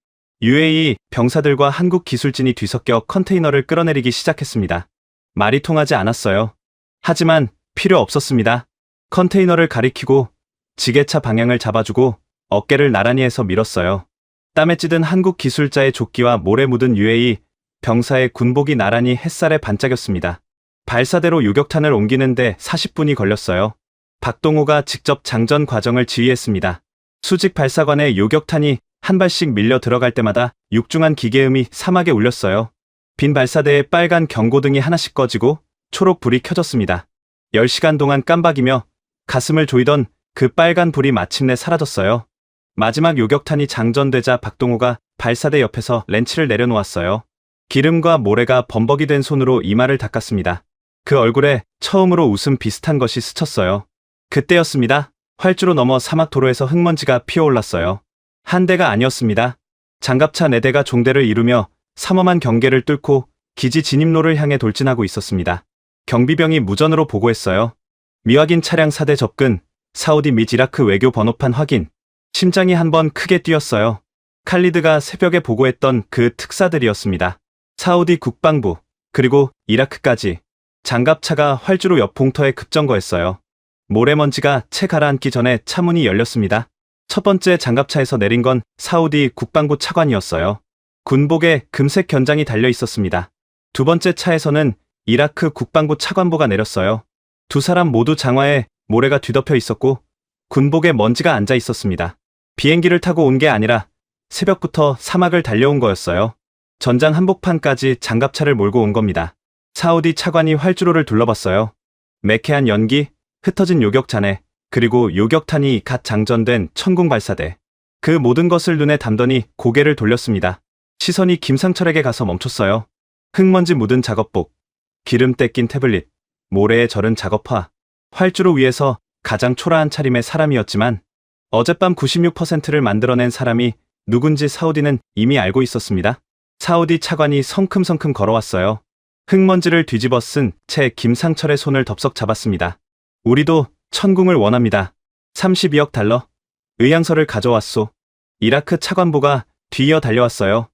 UAE 병사들과 한국 기술진이 뒤섞여 컨테이너를 끌어내리기 시작했습니다. 말이 통하지 않았어요. 하지만 필요 없었습니다. 컨테이너를 가리키고 지게차 방향을 잡아주고 어깨를 나란히 해서 밀었어요. 땀에 찌든 한국 기술자의 조끼와 모래 묻은 UAE 병사의 군복이 나란히 햇살에 반짝였습니다. 발사대로 요격탄을 옮기는데 40분이 걸렸어요. 박동호가 직접 장전 과정을 지휘했습니다. 수직 발사관에 요격탄이 한 발씩 밀려 들어갈 때마다 육중한 기계음이 사막에 울렸어요. 빈 발사대에 빨간 경고등이 하나씩 꺼지고 초록 불이 켜졌습니다. 10시간 동안 깜박이며 가슴을 조이던 그 빨간 불이 마침내 사라졌어요. 마지막 요격탄이 장전되자 박동호가 발사대 옆에서 렌치를 내려놓았어요. 기름과 모래가 범벅이 된 손으로 이마를 닦았습니다. 그 얼굴에 처음으로 웃음 비슷한 것이 스쳤어요. 그때였습니다. 활주로 넘어 사막 도로에서 흙먼지가 피어올랐어요. 한 대가 아니었습니다. 장갑차 4대가 종대를 이루며 삼엄한 경계를 뚫고 기지 진입로를 향해 돌진하고 있었습니다. 경비병이 무전으로 보고했어요. 미확인 차량 4대 접근, 사우디 및 이라크 외교 번호판 확인. 심장이 한번 크게 뛰었어요. 칼리드가 새벽에 보고했던 그 특사들이었습니다. 사우디 국방부, 그리고 이라크까지. 장갑차가 활주로 옆 봉터에 급정거했어요. 모래먼지가 채 가라앉기 전에 차문이 열렸습니다. 첫 번째 장갑차에서 내린 건 사우디 국방부 차관이었어요. 군복에 금색 견장이 달려 있었습니다. 두 번째 차에서는 이라크 국방부 차관보가 내렸어요. 두 사람 모두 장화에 모래가 뒤덮여 있었고 군복에 먼지가 앉아 있었습니다. 비행기를 타고 온 게 아니라 새벽부터 사막을 달려온 거였어요. 전장 한복판까지 장갑차를 몰고 온 겁니다. 사우디 차관이 활주로를 둘러봤어요. 매캐한 연기, 흩어진 요격 잔해, 그리고 요격탄이 갓 장전된 천궁 발사대. 그 모든 것을 눈에 담더니 고개를 돌렸습니다. 시선이 김상철에게 가서 멈췄어요. 흙먼지 묻은 작업복, 기름때 낀 태블릿, 모래에 절은 작업화. 활주로 위에서 가장 초라한 차림의 사람이었지만 어젯밤 96%를 만들어낸 사람이 누군지 사우디는 이미 알고 있었습니다. 사우디 차관이 성큼성큼 걸어왔어요. 흙먼지를 뒤집어 쓴 채 김상철의 손을 덥석 잡았습니다. 우리도 천궁을 원합니다. 32억 달러. 의향서를 가져왔소. 이라크 차관보가 뒤이어 달려왔어요.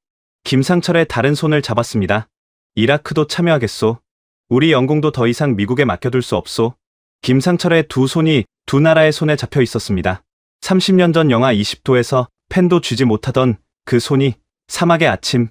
김상철의 다른 손을 잡았습니다. 이라크도 참여하겠소. 우리 영공도 더 이상 미국에 맡겨둘 수 없소. 김상철의 두 손이 두 나라의 손에 잡혀 있었습니다. 30년 전 영하 20도에서 펜도 쥐지 못하던 그 손이 사막의 아침,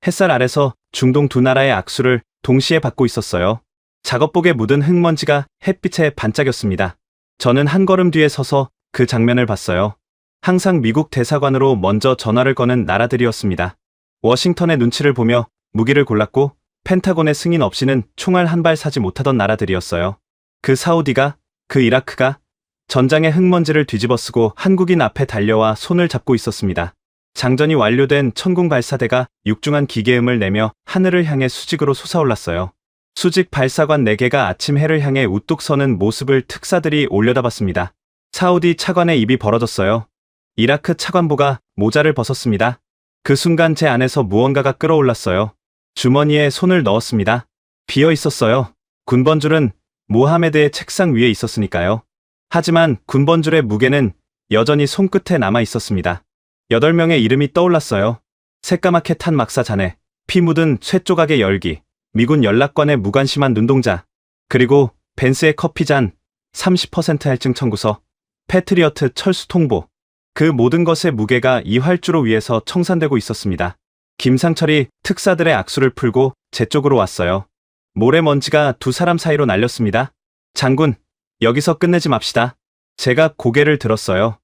햇살 아래서 중동 두 나라의 악수를 동시에 받고 있었어요. 작업복에 묻은 흙먼지가 햇빛에 반짝였습니다. 저는 한 걸음 뒤에 서서 그 장면을 봤어요. 항상 미국 대사관으로 먼저 전화를 거는 나라들이었습니다. 워싱턴의 눈치를 보며 무기를 골랐고 펜타곤의 승인 없이는 총알 한 발 사지 못하던 나라들이었어요. 그 사우디가, 그 이라크가 전장의 흙먼지를 뒤집어쓰고 한국인 앞에 달려와 손을 잡고 있었습니다. 장전이 완료된 천궁 발사대가 육중한 기계음을 내며 하늘을 향해 수직으로 솟아올랐어요. 수직 발사관 4개가 아침 해를 향해 우뚝 서는 모습을 특사들이 올려다봤습니다. 사우디 차관의 입이 벌어졌어요. 이라크 차관보가 모자를 벗었습니다. 그 순간 제 안에서 무언가가 끓어올랐어요. 주머니에 손을 넣었습니다. 비어 있었어요. 군번줄은 모하메드의 책상 위에 있었으니까요. 하지만 군번줄의 무게는 여전히 손끝에 남아 있었습니다. 8명의 이름이 떠올랐어요. 새까맣게 탄 막사 잔해, 피 묻은 쇠 조각의 열기, 미군 연락관의 무관심한 눈동자, 그리고 벤스의 커피잔, 30% 할증 청구서, 패트리어트 철수 통보. 그 모든 것의 무게가 이 활주로 위에서 청산되고 있었습니다. 김상철이 특사들의 악수를 풀고 제 쪽으로 왔어요. 모래먼지가 두 사람 사이로 날렸습니다. 장군, 여기서 끝내지 맙시다. 제가 고개를 들었어요.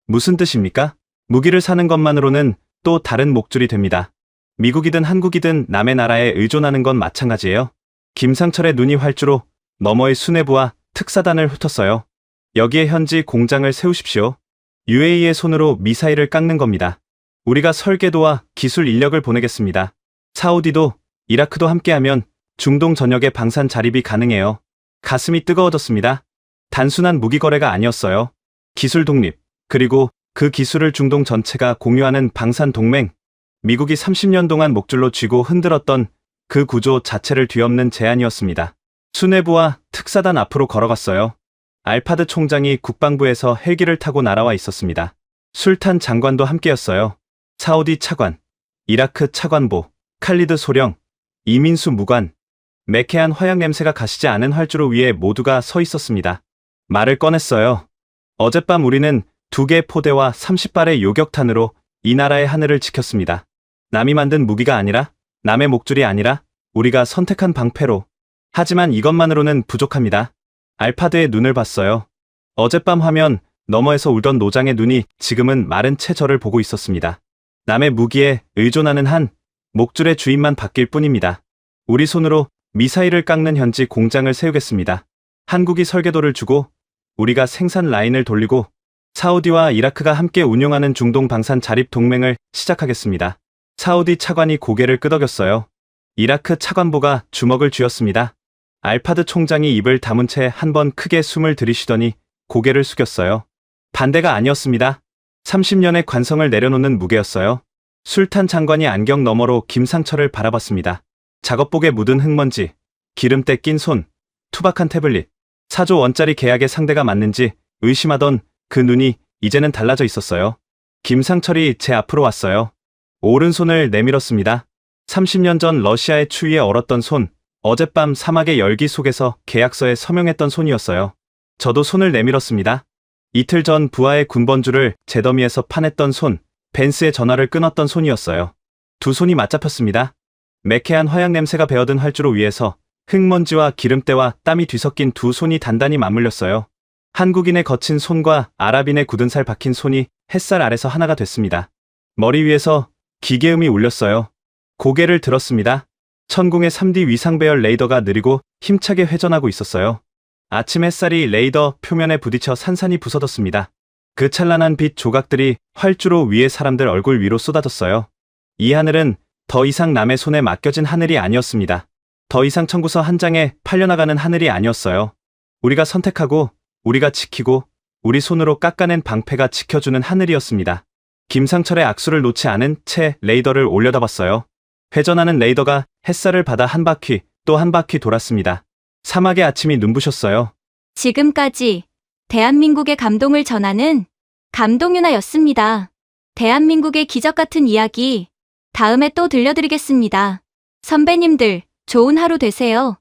무슨 뜻입니까? 무기를 사는 것만으로는 또 다른 목줄이 됩니다. 미국이든 한국이든 남의 나라에 의존하는 건 마찬가지예요. 김상철의 눈이 활주로 너머의 수뇌부와 특사단을 훑었어요. 여기에 현지 공장을 세우십시오. UAE의 손으로 미사일을 깎는 겁니다. 우리가 설계도와 기술 인력을 보내겠습니다. 사우디도 이라크도 함께하면 중동 전역의 방산 자립이 가능해요. 가슴이 뜨거워졌습니다. 단순한 무기 거래가 아니었어요. 기술 독립, 그리고 그 기술을 중동 전체가 공유하는 방산 동맹. 미국이 30년 동안 목줄로 쥐고 흔들었던 그 구조 자체를 뒤엎는 제안이었습니다. 수뇌부와 특사단 앞으로 걸어갔어요. 알파드 총장이 국방부에서 헬기를 타고 날아와 있었습니다. 술탄 장관도 함께였어요. 사우디 차관, 이라크 차관보, 칼리드 소령, 이민수 무관, 매캐한 화약 냄새가 가시지 않은 활주로 위에 모두가 서 있었습니다. 말을 꺼냈어요. 어젯밤 우리는 2개의 포대와 30발의 요격탄으로 이 나라의 하늘을 지켰습니다. 남이 만든 무기가 아니라, 남의 목줄이 아니라 우리가 선택한 방패로. 하지만 이것만으로는 부족합니다. 알파드의 눈을 봤어요. 어젯밤 화면 너머에서 울던 노장의 눈이 지금은 마른 채 저를 보고 있었습니다. 남의 무기에 의존하는 한 목줄의 주인만 바뀔 뿐입니다. 우리 손으로 미사일을 깎는 현지 공장을 세우겠습니다. 한국이 설계도를 주고 우리가 생산 라인을 돌리고 사우디와 이라크가 함께 운용하는 중동 방산 자립 동맹을 시작하겠습니다. 사우디 차관이 고개를 끄덕였어요. 이라크 차관보가 주먹을 쥐었습니다. 알파드 총장이 입을 다문 채 한 번 크게 숨을 들이쉬더니 고개를 숙였어요. 반대가 아니었습니다. 30년의 관성을 내려놓는 무게였어요. 술탄 장관이 안경 너머로 김상철을 바라봤습니다. 작업복에 묻은 흙먼지, 기름때 낀 손, 투박한 태블릿, 4조 원짜리 계약의 상대가 맞는지 의심하던 그 눈이 이제는 달라져 있었어요. 김상철이 제 앞으로 왔어요. 오른손을 내밀었습니다. 30년 전 러시아의 추위에 얼었던 손, 어젯밤 사막의 열기 속에서 계약서에 서명했던 손이었어요. 저도 손을 내밀었습니다. 이틀 전 부하의 군번줄을 제 더미에서 파냈던 손, 벤스의 전화를 끊었던 손이었어요. 두 손이 맞잡혔습니다. 매캐한 화약 냄새가 배어든 활주로 위에서 흙먼지와 기름때와 땀이 뒤섞인 두 손이 단단히 맞물렸어요. 한국인의 거친 손과 아랍인의 굳은 살 박힌 손이 햇살 아래서 하나가 됐습니다. 머리 위에서 기계음이 울렸어요. 고개를 들었습니다. 천궁의 3D 위상배열 레이더가 느리고 힘차게 회전하고 있었어요. 아침 햇살이 레이더 표면에 부딪혀 산산이 부서졌습니다. 그 찬란한 빛 조각들이 활주로 위의 사람들 얼굴 위로 쏟아졌어요. 이 하늘은 더 이상 남의 손에 맡겨진 하늘이 아니었습니다. 더 이상 청구서 한 장에 팔려나가는 하늘이 아니었어요. 우리가 선택하고, 우리가 지키고, 우리 손으로 깎아낸 방패가 지켜주는 하늘이었습니다. 김상철의 악수를 놓지 않은 채 레이더를 올려다봤어요. 회전하는 레이더가 햇살을 받아 한 바퀴 또 한 바퀴 돌았습니다. 사막의 아침이 눈부셨어요. 지금까지 대한민국의 감동을 전하는 감동유나였습니다. 대한민국의 기적 같은 이야기 다음에 또 들려드리겠습니다. 선배님들, 좋은 하루 되세요.